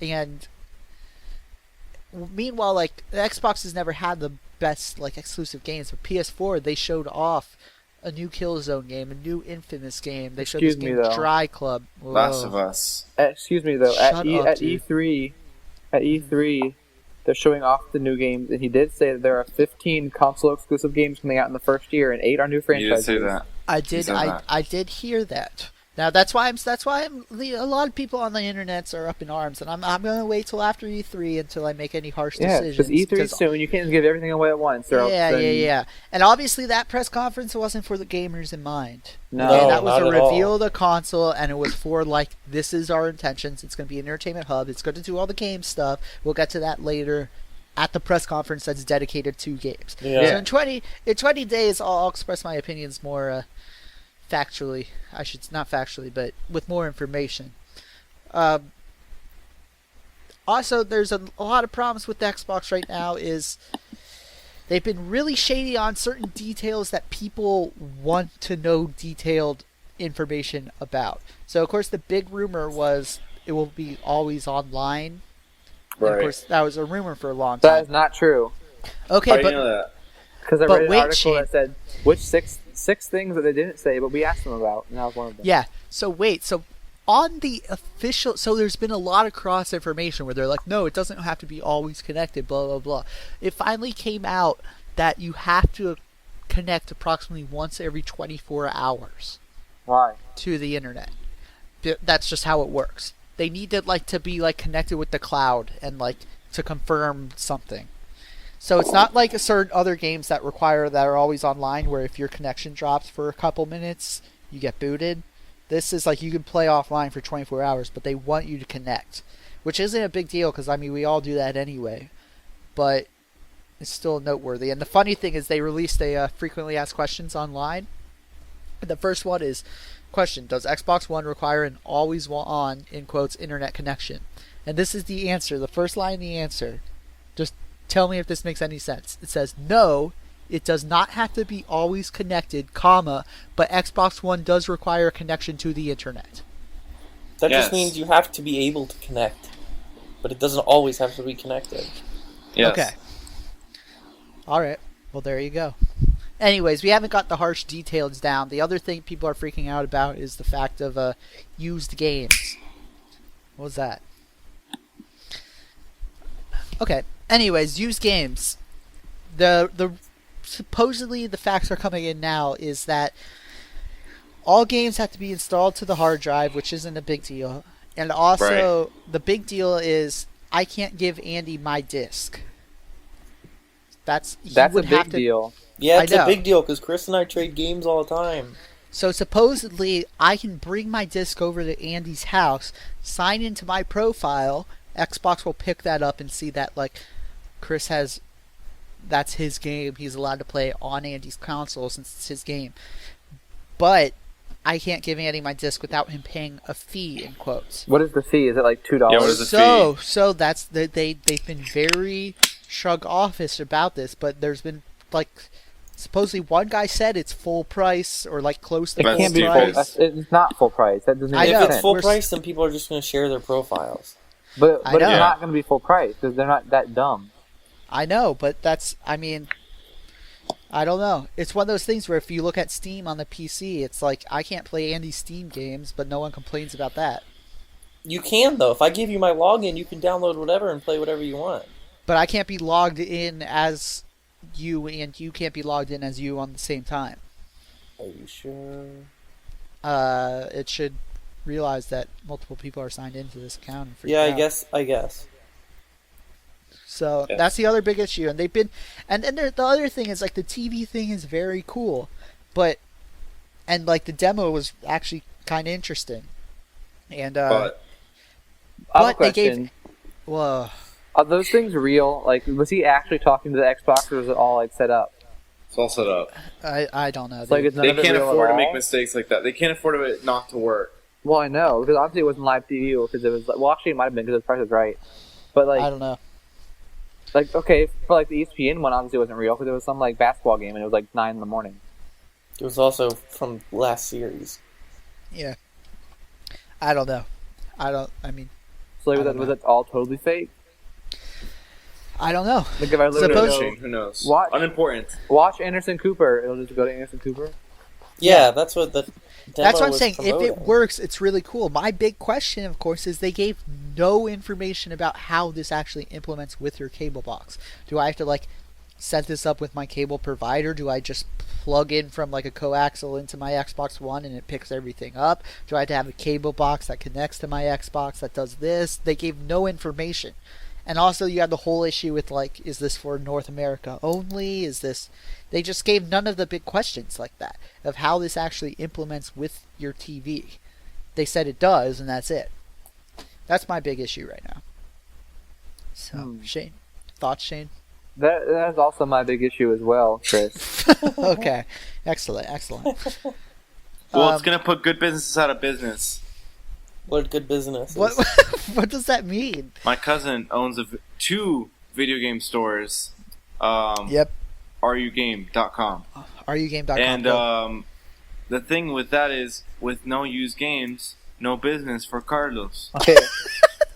And meanwhile, like, the Xbox has never had the best like exclusive games, but PS4 they showed off a new Killzone game, a new Infamous game. They showed Excuse this me, game though. Dry Club. Last Whoa. of Us. Excuse me though. Shut At up, E3, they're showing off the new games, and he did say that there are 15 console exclusive games coming out in the first year, and 8 are new You franchises. did say that. I did. said that. I did hear that. Now that's why a lot of people on the internet are up in arms, and I'm going to wait till after E3 until I make any harsh Yeah, decisions. because E3 is soon. You can't give everything away at once. Or else then- Yeah. And obviously that press conference wasn't for the gamers in mind. No, Okay, that was not a at all. reveal of the console, and it was for like, this is our intentions. It's going to be an entertainment hub. It's going to do all the game stuff. We'll get to that later at the press conference that's dedicated to games. Yeah. So in 20 days, I'll express my opinions more factually. I should not factually, but with more information. Also, there's a lot of problems with the Xbox right now. Is they've been really shady on certain details that people want to know detailed information about. So, of course, the big rumor was it will be always online. And of Right. course, that was a rumor for a long That time. is not true. How Okay, do but you know that? Because I But read an wait, article Shane. that said which six things that they didn't say, but we asked them about, and that was one of them. yeah. So wait. So on the official, so there's been a lot of cross information where they're like, no, it doesn't have to be always connected. Blah blah blah. It finally came out that you have to connect approximately once every 24 hours Why? to the internet. That's just how it works. They need to be like connected with the cloud and like to confirm something. So it's not like a certain other games that are always online where if your connection drops for a couple minutes, you get booted. This is like you can play offline for 24 hours, but they want you to connect, which isn't a big deal because I mean we all do that anyway. But is still noteworthy. And the funny thing is, they released a frequently asked questions online. The first one is, question: does Xbox One require an always on, in quotes, internet connection? And this is the answer. The first line of the answer. Just tell me if this makes any sense. It says, no, it does not have to be always connected, comma, but Xbox One does require a connection to the internet. That Yes. just means you have to be able to connect, but it doesn't always have to be connected. Yes. Okay. All right. Well, there you go. Anyways, we haven't got the harsh details down. The other thing people are freaking out about is the fact of used games. What was that? Okay. Anyways, used games. The supposedly the facts are coming in now is that all games have to be installed to the hard drive, which isn't a big deal. And also, the big deal is I can't give Andy my disc. That's a big deal. Yeah, it's I know. a big deal because Chris and I trade games all the time. So supposedly, I can bring my disc over to Andy's house, sign into my profile. Xbox will pick that up and see that, like, Chris has, that's his game. He's allowed to play on Andy's console since it's his game. But I can't give Andy my disc without him paying a fee, in quotes. What is the fee? Is it like $2? Yeah, what is the So that's they've been very shrug offish about this, but there's been like supposedly one guy said it's full price or like close to It That's full can't be full. price. It's not full price. That doesn't I make know. If it's sense. full We're- price, then people are just going to share their profiles. But I it's know. not going to be full price because they're not that dumb. I know, but that's, I mean, I don't know. It's one of those things where if you look at Steam on the PC, it's like I can't play Andy's Steam games, but no one complains about that. You can, though. If I give you my login, you can download whatever and play whatever you want. But I can't be logged in as you, and you can't be logged in as you on the same time. Are you sure? It should realize that multiple people are signed into this account. And freak Yeah, out. I guess. So Yes. that's the other big issue, and they've been, and then the other thing is like the TV thing is very cool, but, and like the demo was actually kind of interesting, and But I have a But they gave- question. well, Are those things real? Like, was he actually talking to the Xbox, or was it all like set up? it's all set up. I don't know. It's like it's none They of it can't real afford at to make all? mistakes like that. They can't afford it not to work. Well, I know because obviously it wasn't live TV because it was. Well, actually, it might have been because the price was right. But I like, don't know. okay, for like the ESPN one, obviously it wasn't real because it was some like basketball game and it was like 9 a.m. It was also from last series. Yeah, I don't know. I mean, So like, I don't was know. it all totally fake? I don't know. Like if I Who literally knows, Suppose- go, Shane? Who knows? What? Unimportant. watch Anderson Cooper, it'll just go to Anderson Cooper. Yeah, that's what the demo That's what I'm was saying. If it promoting. works, it's really cool. My big question, of course, is they gave no information about how this actually implements with your cable box. Do I have to like set this up with my cable provider? Do I just plug in from like a coaxial into my Xbox One and it picks everything up? Do I have to have a cable box that connects to my Xbox that does this? They gave no information. And also you had the whole issue with like, is this for North America only? Is this... They just gave none of the big questions like that of how this actually implements with your TV. They said it does, and that's it. That's my big issue right now. So, Shane, thoughts, Shane? That's also my big issue as well, Chris. Okay, excellent. Well, it's gonna put good businesses out of business. What good business is. What what does that mean? My cousin owns two video game stores. Yep, RUGame.com. RUGame.com. And the thing with that is, with no used games, no business for Carlos. Okay,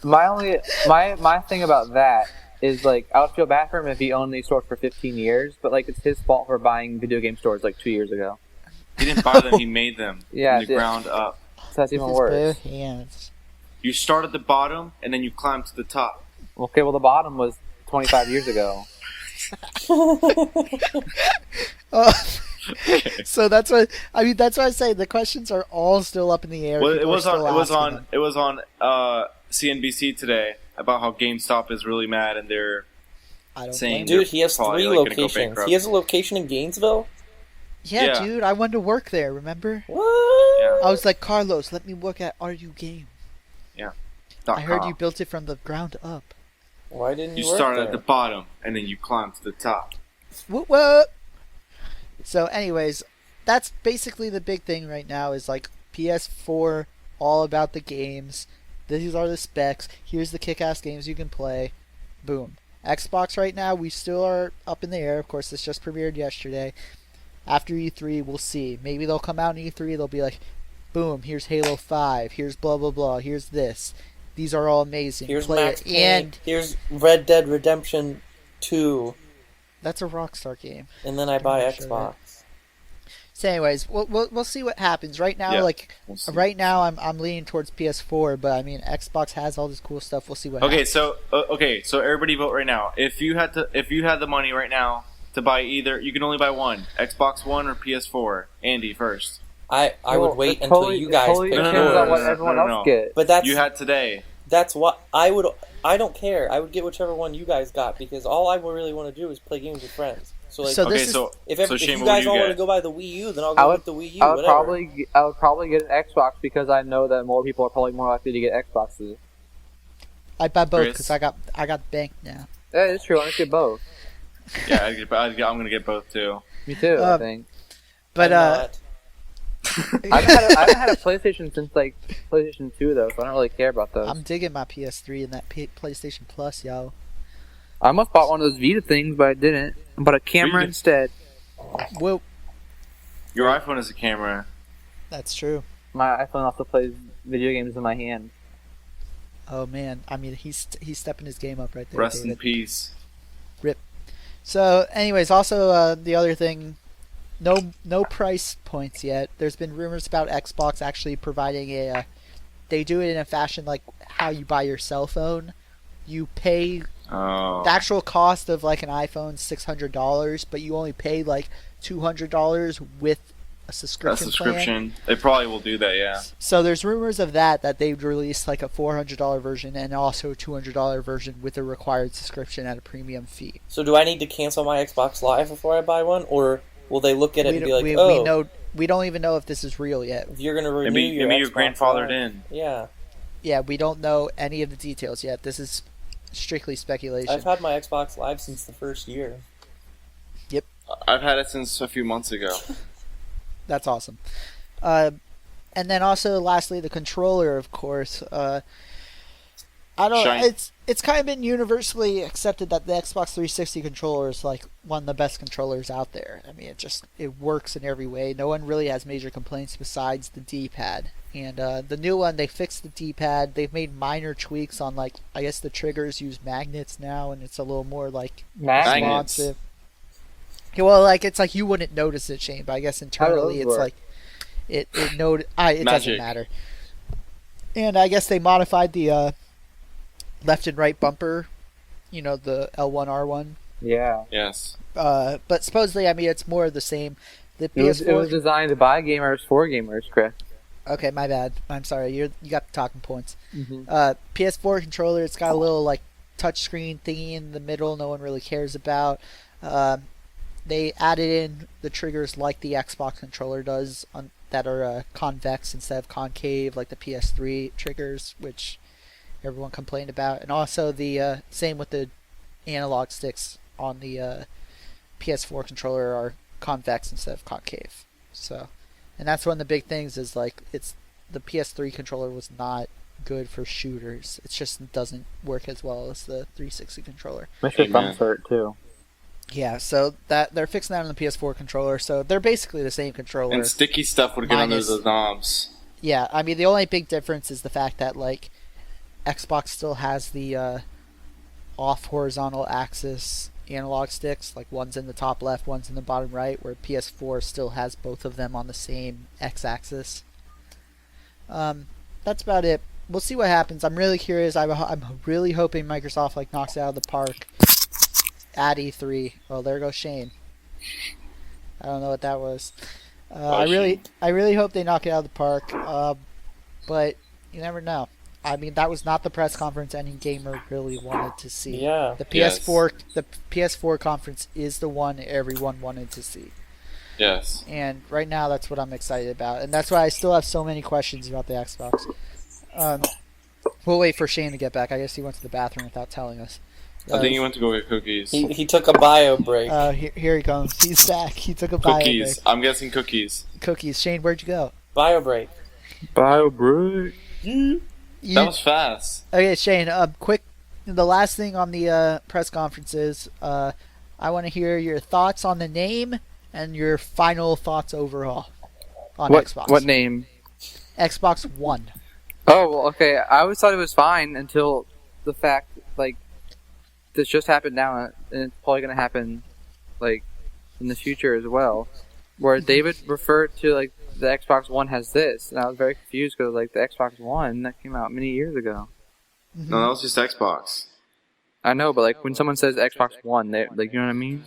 my thing about that is like I would feel bad for him if he owned these stores for 15 years, but like it's his fault for buying video game stores like 2 years ago. He didn't buy them; he made them Yeah, from the yeah. ground up. So that's With even his worse. bare hands. You start at the bottom, and then you climb to the top. Okay, well the bottom was 25 years ago. Oh, so that's what I mean. That's why I say the questions are all still up in the air. Well, People are still asking them. it was on CNBC today about how GameStop is really mad and they're I don't saying- blame you. Dude, he has Probably, 3 like, gonna go locations. bankrupt. He has a location in Gainesville? Yeah, Yeah. dude, I wanted to work there. Remember? What? Yeah. I was like, Carlos, let me work at RU Game. I heard .com. you built it from the ground up. Why didn't you You work start there? at the bottom, and then you climb to the top. Whoop, whoop. So, anyways, that's basically the big thing right now is like PS4, all about the games. These are the specs. Here's the kick-ass games you can play. Boom. Xbox right now, we still are up in the air. Of course, this just premiered yesterday. After E3, we'll see. Maybe they'll come out in E3. They'll be like, boom, here's Halo 5. Here's blah, blah, blah. Here's this. These are all amazing. Here's Play Max it. Payne. And Here's Red Dead Redemption 2. that's a Rockstar game. And then I buy not sure Xbox. So, anyways, we'll see what happens. Right now, Yeah, like we'll see. right now, I'm leaning towards PS4, but I mean, Xbox has all this cool stuff. We'll see what Okay, happens. so everybody vote right now. If you had the money right now to buy either, you can only buy one: Xbox One or PS4. Andy first. I would wait it until totally- you it guys totally pick No, no, depends no, on what no, no, everyone no, else no. gets. But that's You had today. that's what I would. I don't care. I would get whichever one you guys got because all I would really want to do is play games with friends. So like, So Okay, this is- so if so you Shane, what guys would all you want to get? go buy the Wii U, then I'll I go would- with the Wii U. I would whatever. probably get an Xbox because I know that more people are probably more likely to get Xboxes. I'd buy both Chris? because I got banked now. Yeah, it's true. Let's get both. Yeah, I'm gonna get both too. Me too. I Uh, think. But I'm not. I haven't had a PlayStation since like PlayStation 2 though, so I don't really care about those. I'm digging my PS3 and that PlayStation Plus, yo. I almost bought one of those Vita things, but I didn't. I bought a camera did? instead. Whoa, Your iPhone is a camera. that's true. My iPhone also plays video games in my hand. Oh man, I mean he's stepping his game up right there. Rest in David. peace. So, anyways, also the other thing, no price points yet. There's been rumors about Xbox actually providing a. They do it in a fashion like how you buy your cell phone. You pay Oh. the actual cost of like an iPhone $600, but you only pay like $200 with a That subscription plan. subscription. They probably will do that, yeah. So there's rumors of that they'd release like a $400 version and also a $200 version with a required subscription at a premium fee. So do I need to cancel my Xbox Live before I buy one, or will they look at it and be like, we "Oh, know we don't even know if this is real yet. if you're going to renew Maybe your you're Xbox grandfathered Live." in. Yeah, Yeah, we don't know any of the details yet. This is strictly speculation. I've had my Xbox Live since the first year. I've had it since a few months ago. That's awesome. And then also, lastly, the controller, of course. I don't. Shine. It's kind of been universally accepted that the Xbox 360 controller is like one of the best controllers out there. I mean, it works in every way. No one really has major complaints besides the D-pad. And the new one, they fixed the D-pad. They've made minor tweaks on like I guess the triggers use magnets now, and it's a little more like Magnets. responsive. Yeah, well, like it's like you wouldn't notice it, Shane, but I guess internally those it's work? like it it doesn't Magic. matter. And I guess they modified the left and right bumper, you know, the L1 R1. Yeah. Yes. But supposedly, I mean, it's more of the same. The It was PS4. designed by gamers for gamers, Chris. Okay, my bad. I'm sorry. You got the talking points. Mm-hmm. PS4 controller. It's got a little like touchscreen thingy in the middle. No one really cares about. They added in the triggers like the Xbox controller does that are convex instead of concave, like the PS3 triggers, which everyone complained about, and also the same with the analog sticks on the PS4 controller are convex instead of concave. So, and that's one of the big things is like it's the PS3 controller was not good for shooters. It just doesn't work as well as the 360 controller. Mr. Amen. Comfort too. Yeah, so that they're fixing that on the PS4 controller, so they're basically the same controller. And sticky stuff would get under Minus- the knobs. Yeah, I mean the only big difference is the fact that like Xbox still has the off horizontal axis analog sticks, like one's in the top left, one's in the bottom right, where PS4 still has both of them on the same x-axis. That's about it. We'll see what happens. I'm really curious. I'm really hoping Microsoft like knocks it out of the park at E3. Well, there goes Shane. I don't know what that was. I really hope they knock it out of the park. But you never know. I mean, that was not the press conference any gamer really wanted to see. Yeah. The Yes. PS4 conference is the one everyone wanted to see. Yes. And right now, that's what I'm excited about, and that's why I still have so many questions about the Xbox. We'll wait for Shane to get back. I guess he went to the bathroom without telling us. I think he went to go get cookies. He took a bio break. Here he comes. He's back. He took a bio Cookies. break. I'm guessing cookies. Cookies. Shane, where'd you go? Bio break. Bio break. That was fast. Okay, Shane. Quick. The last thing on the press conference is, I want to hear your thoughts on the name and your final thoughts overall on Xbox. What name? Xbox One. Oh, well, okay. I always thought it was fine until the fact, like, this just happened now, and it's probably going to happen, like, in the future as well. Where David referred to, like, the Xbox One has this, and I was very confused because, like, the Xbox One, that came out many years ago. Mm-hmm. No, that was just Xbox. I know, but, like, when someone says Xbox One, they, like, you know what I mean?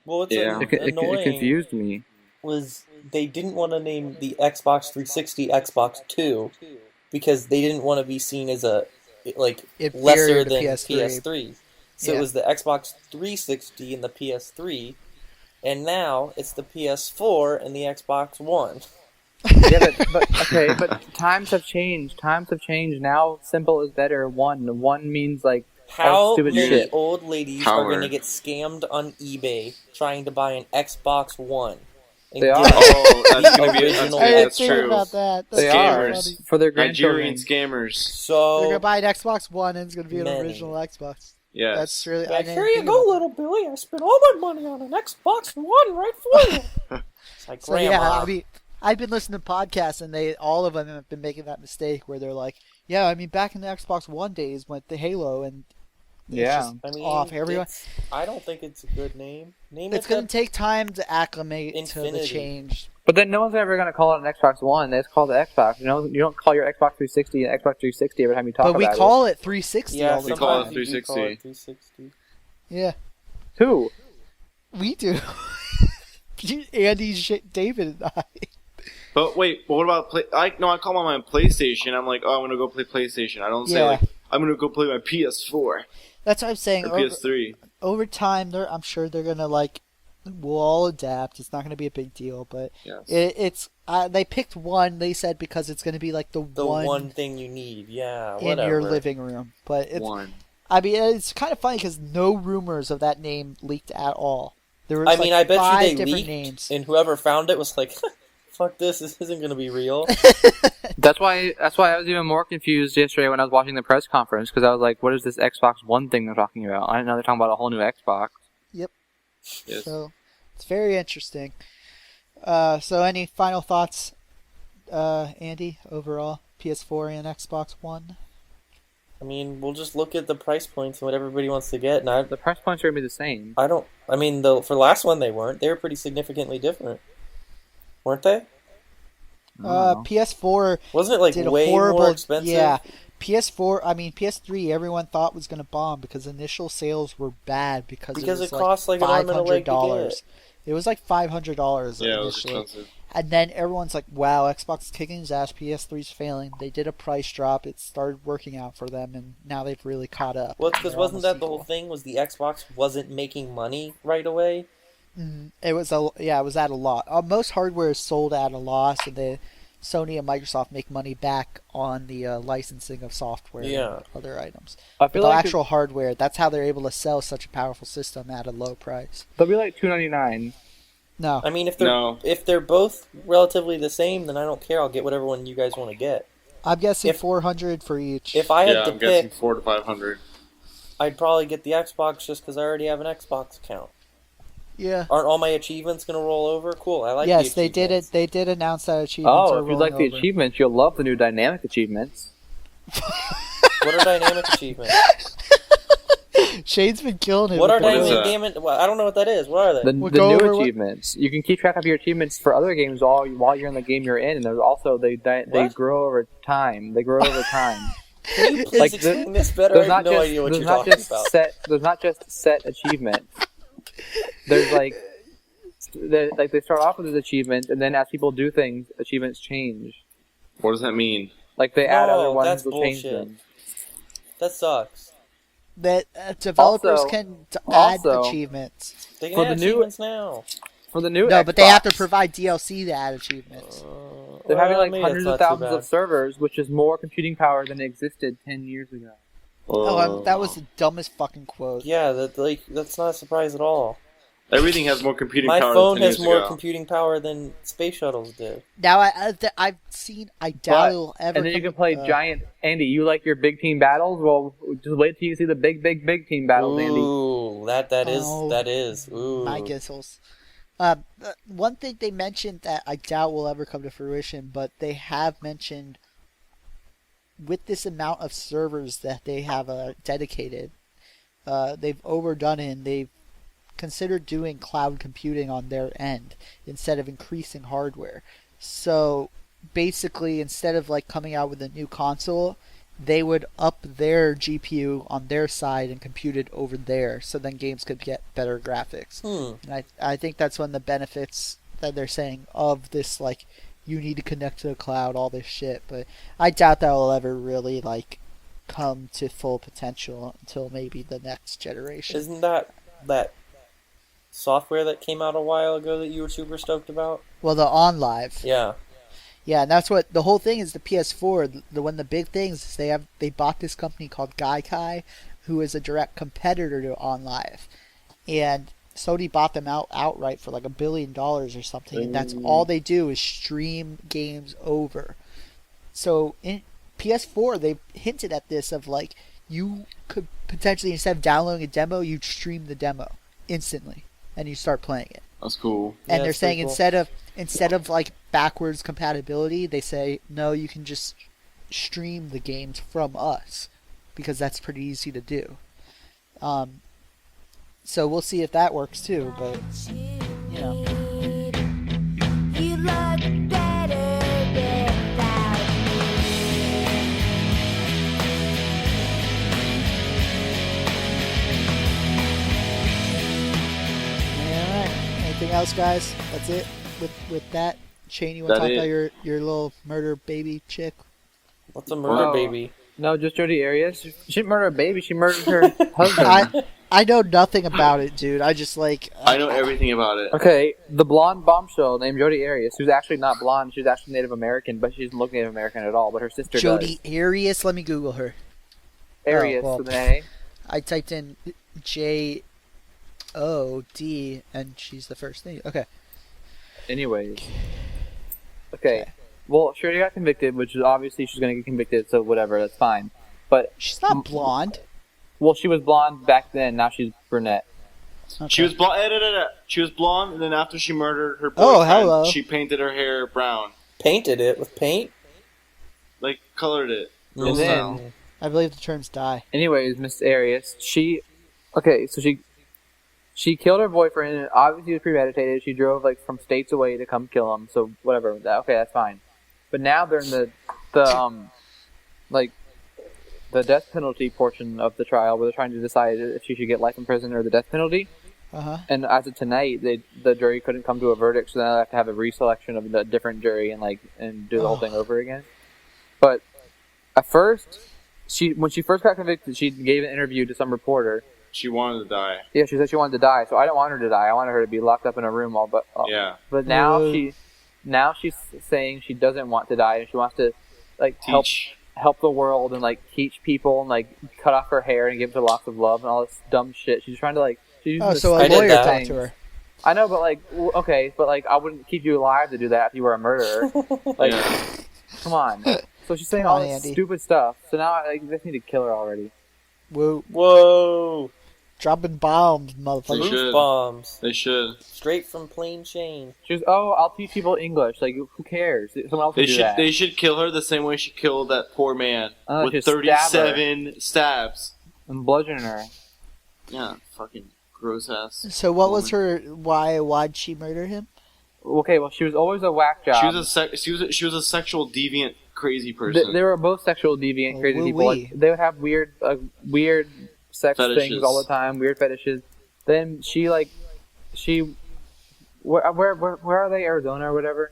Well, what's Yeah. annoying It confused me. was they didn't want to name the Xbox 360 Xbox 2 because they didn't want to be seen as a Inferior lesser to than PS3. PS3. So Yeah. it was the Xbox 360 and the PS3, and now it's the PS4 and the Xbox One. Yeah, but times have changed. Times have changed. Now, simple is better. One means, like, How stupid many shit. old ladies are going to get scammed on eBay trying to buy an Xbox One? And They are. get Oh, that's the gonna be. original I didn't That's think true. about that. That's They so are. funny. For their Nigerian grandchildren. scammers. So They're gonna buy an Xbox One and it's gonna be an Many. original Xbox. Yes. That's really. I like, didn't here you think go, about little Billy. I spent all my money on an Xbox One right for you. It's like, that. So Grandma. yeah, I mean, I've been listening to podcasts and all of them have been making that mistake where they're like, yeah, I mean, back in the Xbox One days when the Halo and it's Yeah. just I mean, off everyone. I don't think it's a good name. Name It's it gonna the take time to acclimate to the Infinity. change. But then no one's ever going to call it an Xbox One. They just call it the Xbox. You know, you don't call your Xbox 360 an Xbox 360 every time you talk But about we it. call it 360 Yeah, all the we call it time. sometimes you do call 360. it 360. Yeah, Who? we do. Andy, David, and I. But wait, but what about I call my PlayStation. I'm like, oh, I'm gonna go play PlayStation. I don't say Yeah. like I'm gonna go play my PS4 That's what I'm saying. or PS3. Over time, I'm sure they're gonna we'll all adapt. It's not gonna be a big deal, but Yes. it's they picked one. They said because it's gonna be like the one thing you need. Yeah, in whatever. your living room. But it's One. I mean it's kind of funny because no rumors of that name leaked at all. There was I mean, I bet five you they different leaked, names. and whoever found it was like, "Fuck this! This isn't gonna be real." That's why I was even more confused yesterday when I was watching the press conference because I was like, what is this Xbox One thing they're talking about? I didn't know they're talking about a whole new Xbox. Yep. Yes. So it's very interesting. So any final thoughts, Andy? Overall, PS4 and Xbox One. I mean, we'll just look at the price points and what everybody wants to get, and The price points are going to be the same. I mean, for the last one they weren't. They were pretty significantly different, weren't they? I don't know. PS4 Wasn't it like did a way horrible. more expensive? Yeah, PS4. I mean PS3. Everyone thought was going to bomb because initial sales were bad because Because it it was costs like an arm and a leg to get. It was like $500 Yeah, it was initially, expensive. and then everyone's like, "Wow, Xbox is kicking his ass. PS3's failing." They did a price drop. It started working out for them, and now they've really caught up. Well, because They're wasn't almost that the whole equal. thing? Was the Xbox wasn't making money right away? It was it was at a loss. Most hardware is sold at a loss, and Sony and Microsoft make money back on the licensing of software Yeah. and other items. I But feel the like actual hardware, that's how they're able to sell such a powerful system at a low price. they'll be like $299. No, I mean, No. if they're both relatively the same, then I don't care. I'll get whatever one you guys want to get. I'm guessing if- 400 for each. If I had Yeah, to I'm guessing pick, 400 to 500. I'd probably get the Xbox just because I already have an Xbox account. yeah. Aren't all my achievements going to roll over? Cool, I like Yes, the they did it. achievements. They did announce that achievements are Oh, if you rolling like the over. achievements, you'll love the new dynamic achievements. What are dynamic achievements? Shane's been killing it. What are with the is word. dynamic? Well, I don't know what that is. What are they? The We'll go new over what- achievements. You can keep track of your achievements for other games while you're in the game you're in, and there's also they What? grow over time. They grow over time. Can you please like, explain this better? I There's have not no just idea what there's you're not talking just about. there's not just set achievements. There's like they start off with this achievement, and then as people do things, achievements change. What does that mean? Like they add No, other ones, that's they'll change bullshit. them. That sucks. That developers Also- can add also- achievements. They can For add the new- achievements now. For the new No, but they have to Xbox, provide DLC to add achievements. They're having like maybe that's hundreds not of too thousands bad. of servers, which is more computing power than existed 10 years ago. That was the dumbest fucking quote. Yeah, that's not a surprise at all. Everything has more computing My power phone than 10 has years more ago. computing power than space shuttles did. Now I've seen. I doubt it'll ever. And then you come- can play giant. Andy, you like your big team battles? Well, just wait till you see the big team battles, Andy. Ooh, that Oh, is. Ooh. My gizzles. One thing they mentioned that I doubt will ever come to fruition, but they have mentioned with this amount of servers that they have dedicated, they've overdone it and they've considered doing cloud computing on their end instead of increasing hardware. So basically, instead of like coming out with a new console, they would up their GPU on their side and compute it over there, so then games could get better graphics. And I think that's one of the benefits that they're saying of this, like, you need to connect to the cloud, all this shit. But I doubt that will ever really like come to full potential until maybe the next generation. Isn't that software that came out a while ago that you were super stoked about? Well, the OnLive. Yeah. Yeah, and that's what the whole thing is. The PS4, one of the big things is they bought this company called Gaikai, who is a direct competitor to OnLive, and Sony bought them outright for like $1 billion or something, and that's all they do is stream games over. So in PS4, they hinted at this of like you could potentially, instead of downloading a demo, you'd stream the demo instantly, and you start playing it. That's cool. And Yeah, they're that's saying pretty cool. instead of like backwards compatibility, they say no, you can just stream the games from us because that's pretty easy to do. So we'll see if that works too. But you know, You look better without me. all right. Anything else, guys? That's it with that. Shane, you want to That talk it. about your little murder baby chick? What's a murder Wow. baby? No, just Jodi Arias. She didn't murder a baby. She murdered her husband. I know nothing about it, dude. I just like I know everything about it. Okay, the blonde bombshell named Jodi Arias, who's actually not blonde. She's actually Native American, but she doesn't look Native American at all. But her sister Jodi Arias. Let me Google her. does. Arias well. with an A. I typed in JOD and she's the first thing. Okay. Anyways. Okay. Well, she already got convicted, which is obviously she's going to get convicted, so whatever, that's fine. But, She's not blonde. well, she was blonde back then, now she's brunette. Okay. She was blonde. She was blonde, and then after she murdered her Oh, boyfriend, hello. she painted her hair brown, Painted it with paint? like colored it. Real And then- style. I believe the terms die. Anyways, Miss Arias, she killed her boyfriend, and obviously it was premeditated. She drove, like, from states away to come kill him, so whatever. Okay, that's fine. But now they're in the death penalty portion of the trial, where they're trying to decide if she should get life in prison or the death penalty. And as of tonight, the jury couldn't come to a verdict, so now they have to have a reselection of a different jury and do the whole thing over again. But at first, when she first got convicted, she gave an interview to some reporter. She wanted to die. Yeah, she said she wanted to die, so I didn't want her to die. I wanted her to be locked up in a room Yeah. But now Uh. she's saying she doesn't want to die, and she wants to like Teach. help the world and like teach people and like cut off her hair and give her lots of love and all this dumb shit. She's trying to like. She's Oh, using so the a I did lawyer that. talked to her. I know, but like, okay, but like, I wouldn't keep you alive to do that if you were a murderer. Like, Yeah. come on. So she's saying Come all on, this Andy. stupid stuff. So now I just need to kill her already. Whoa. Whoa! Dropping bombs, They motherfucker. should. Roof bombs. They should. Straight from Plain Shane. She goes, "Oh, I'll teach people English. Like, who cares? Someone else They will do should. that." They should kill her the same way she killed that poor man with just stab her. 37 stabs. And bludgeon her. Yeah, fucking gross ass. So what was her? Why'd she murder him? Okay, well, she was always a whack job. She was a sexual deviant, crazy person. They were both sexual deviant, crazy people. Like, they would have weird sex Fetishes. things all the time, weird fetishes. Then where are they? Arizona or whatever?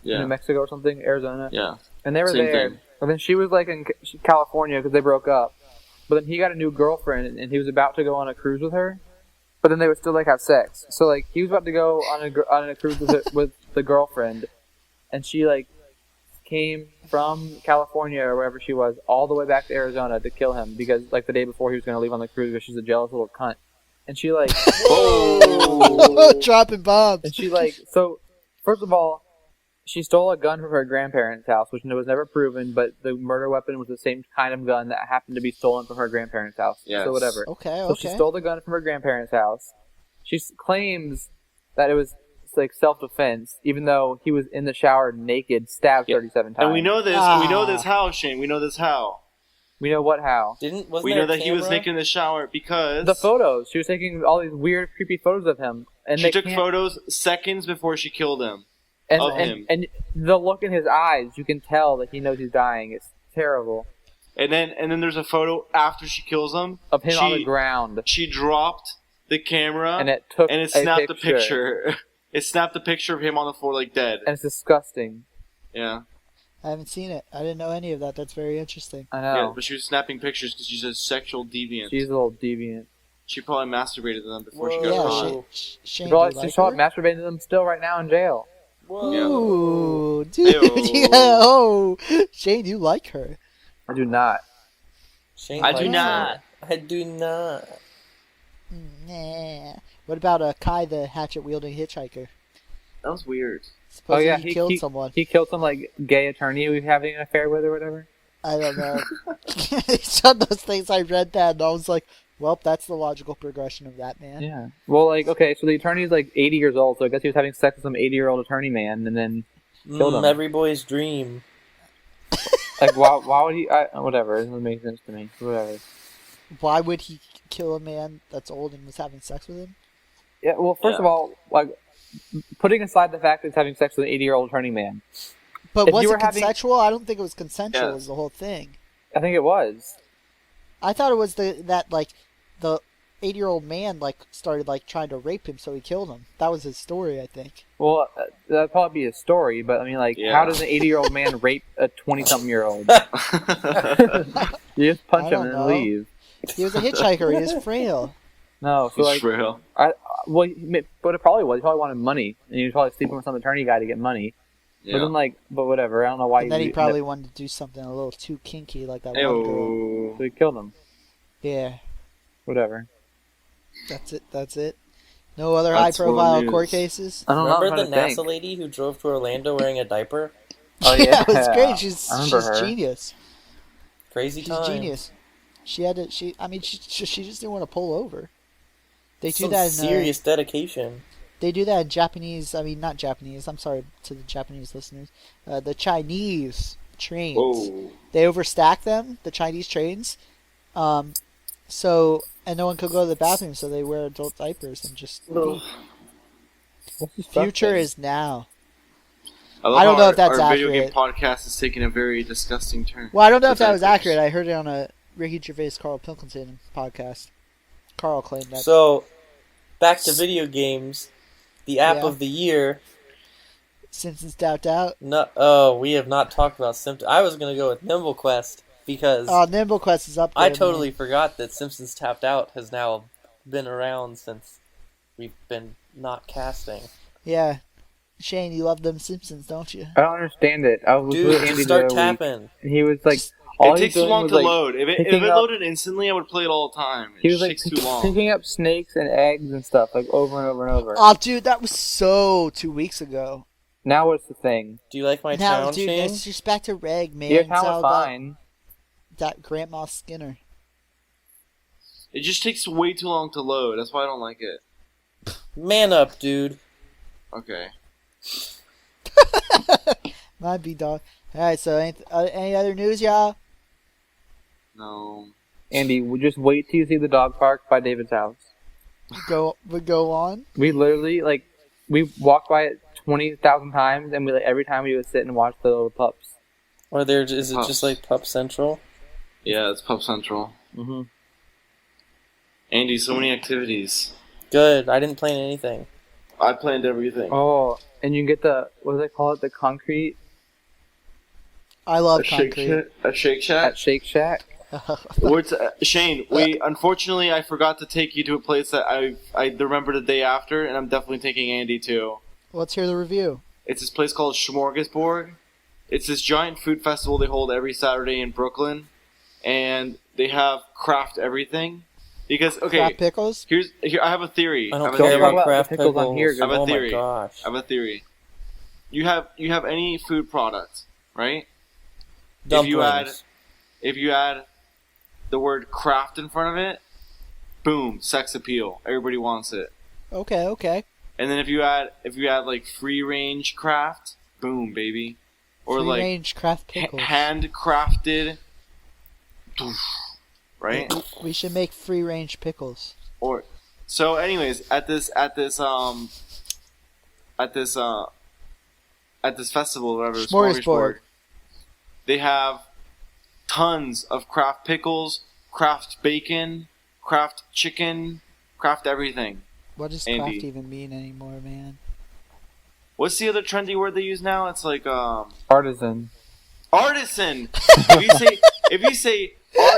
New yeah. Mexico or something? Arizona. Yeah. And they were Same there. thing. And then she was like in California because they broke up. But then he got a new girlfriend and he was about to go on a cruise with her. But then they would still like have sex. So like he was about to go on a cruise with the girlfriend, and she like came from California or wherever she was all the way back to Arizona to kill him because, like, the day before he was going to leave on the cruise because she's a jealous little cunt. And she, like... Dropping bombs. And she, like... So, first of all, she stole a gun from her grandparents' house, which was never proven, but the murder weapon was the same kind of gun that happened to be stolen from her grandparents' house. Yes. So whatever. Okay. So she stole the gun from her grandparents' house. She claims that it was like self-defense, even though he was in the shower naked, stabbed 37 times. And we know this. We know this how, Shane. We know this how. We know what how. We know that he was naked in the shower because the photos. She was taking all these weird, creepy photos of him, and she took photos seconds before she killed him. And the look in his eyes, you can tell that he knows he's dying. It's terrible. And then there's a photo after she kills him of him on the ground. She dropped the camera and it snapped a picture. It snapped a picture of him on the floor like dead. And it's disgusting. Yeah. I haven't seen it. I didn't know any of that. That's very interesting. I know. Yeah, but she was snapping pictures because she's a sexual deviant. She's a little deviant. She probably masturbated to them before she got caught. Shane, she's probably masturbating to them still right now in jail. Whoa, dude! Yeah, oh, Shane, you like her? I do not. Shane I do not. I do not. Nah. What about Kai, the hatchet-wielding hitchhiker? That was weird. Supposedly he killed someone. He killed some like gay attorney he was having an affair with or whatever. I don't know. Some of those things I read that and I was like, well, that's the logical progression of that, man. Yeah. Well, like, okay, so the attorney's like 80 years old, so I guess he was having sex with some 80-year-old attorney man and then killed him. Every boy's dream. Like, why would he? Whatever. It doesn't make sense to me. Whatever. Why would he kill a man that's old and was having sex with him? Yeah, well, first of all, like, putting aside the fact that he's having sex with an 80-year-old attorney man. But was it consensual? I don't think it was consensual was the whole thing. I think it was. I thought it was that the 80-year-old man, like, started, like, trying to rape him, so he killed him. That was his story, I think. Well, that'd probably be his story, but, I mean, like, how does an 80-year-old man rape a 20-something-year-old? You just punch him and leave. He was a hitchhiker. He was frail. No, so, like... frail. What it probably was, he probably wanted money, and he was probably sleeping with some attorney guy to get money. Yeah. But then, like, but whatever, I don't know why. And then he probably wanted to do something a little too kinky, like that one girl. So he killed him. Yeah. Whatever. That's it. No other high-profile court cases? I don't know. Remember the NASA lady who drove to Orlando wearing a diaper? Oh, yeah. It was great. She's her. genius. Crazy time. She's genius. She just didn't want to pull over. They do Some that in serious dedication. They do that in Japanese. I mean, not Japanese. I'm sorry to the Japanese listeners. The Chinese trains. Whoa. They overstack them, the Chinese trains. And no one could go to the bathroom, so they wear adult diapers and just. Future is now. I don't know if that's our accurate. Video game podcast is taking a very disgusting turn. Well, I don't know if that was accurate. I heard it on a Ricky Gervais, Carl Pilkington podcast. Carl claimed that. So, back to video games. The app of the year. Simpsons Doubt Out. No, we have not talked about Simpsons. I was going to go with Nimble Quest because... Oh, Nimble Quest is up there. I totally forgot that Simpsons Tapped Out has now been around since we've been not casting. Yeah. Shane, you love them Simpsons, don't you? I don't understand it. I was Dude, with Andy start the tapping. Week, and he was like... It takes too long to load. If it loaded instantly, I would play it all the time. It just takes too long. Picking up snakes and eggs and stuff, like, over and over and over. Oh, dude, that was so 2 weeks ago. Now what's the thing? Do you like my town, dude, Shane? it's just back to Reg, man. Your town was fine. That Grandma Skinner. It just takes way too long to load. That's why I don't like it. Man up, dude. Okay. Might be dog. Alright, so any other news, y'all? No. Andy, we just wait till you see the dog park by David's house. Would go on? We literally, like, we walked by it 20,000 times, and every time we would sit and watch the little pups. Or is it just like Pup Central? Yeah, it's Pup Central. Mm-hmm. Andy, so many activities. Good. I didn't plan anything. I planned everything. Oh, and you can get what do they call it? The concrete? I love concrete. A Shake Shack? At Shake Shack? Shane, unfortunately, I forgot to take you to a place that I remember the day after, and I'm definitely taking Andy too. Let's hear the review. It's this place called Smorgasbord. It's this giant food festival they hold every Saturday in Brooklyn, and they have craft everything. Because Craft pickles. here I have a theory. I don't have a care theory. about craft pickles pickles. on here. I have a Oh my theory. gosh. I have a theory. You have any food product, right? Dumplings. If you add the word craft in front of it, boom, sex appeal. Everybody wants it. Okay. And then if you add like free range craft, boom, baby. Or Free like range craft pickles. handcrafted, right? We should make free range pickles. Or so anyways, at this festival, whatever, Smorgasbord. they have tons of craft pickles, craft bacon, craft chicken, craft everything. What does Andy. craft even mean anymore, man? What's the other trendy word they use now? It's like Artisan. artisan. if you say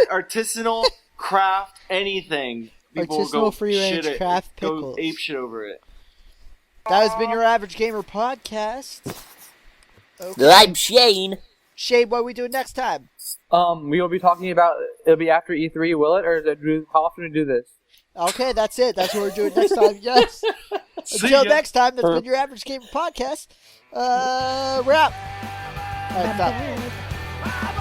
artisanal craft anything, people will Artisanal go free-range shit craft go pickles. ape shit over it. That has been your Average Gamer podcast. Okay. I'm Shane. Shane, what are we doing next time? We will be talking about. It'll be after E3, will it, or is it? How often do we do this? Okay, that's it. That's what we're doing next time. Yes. See Until ya. next time, that's been your Average Gamer podcast. We're out. All right, stop.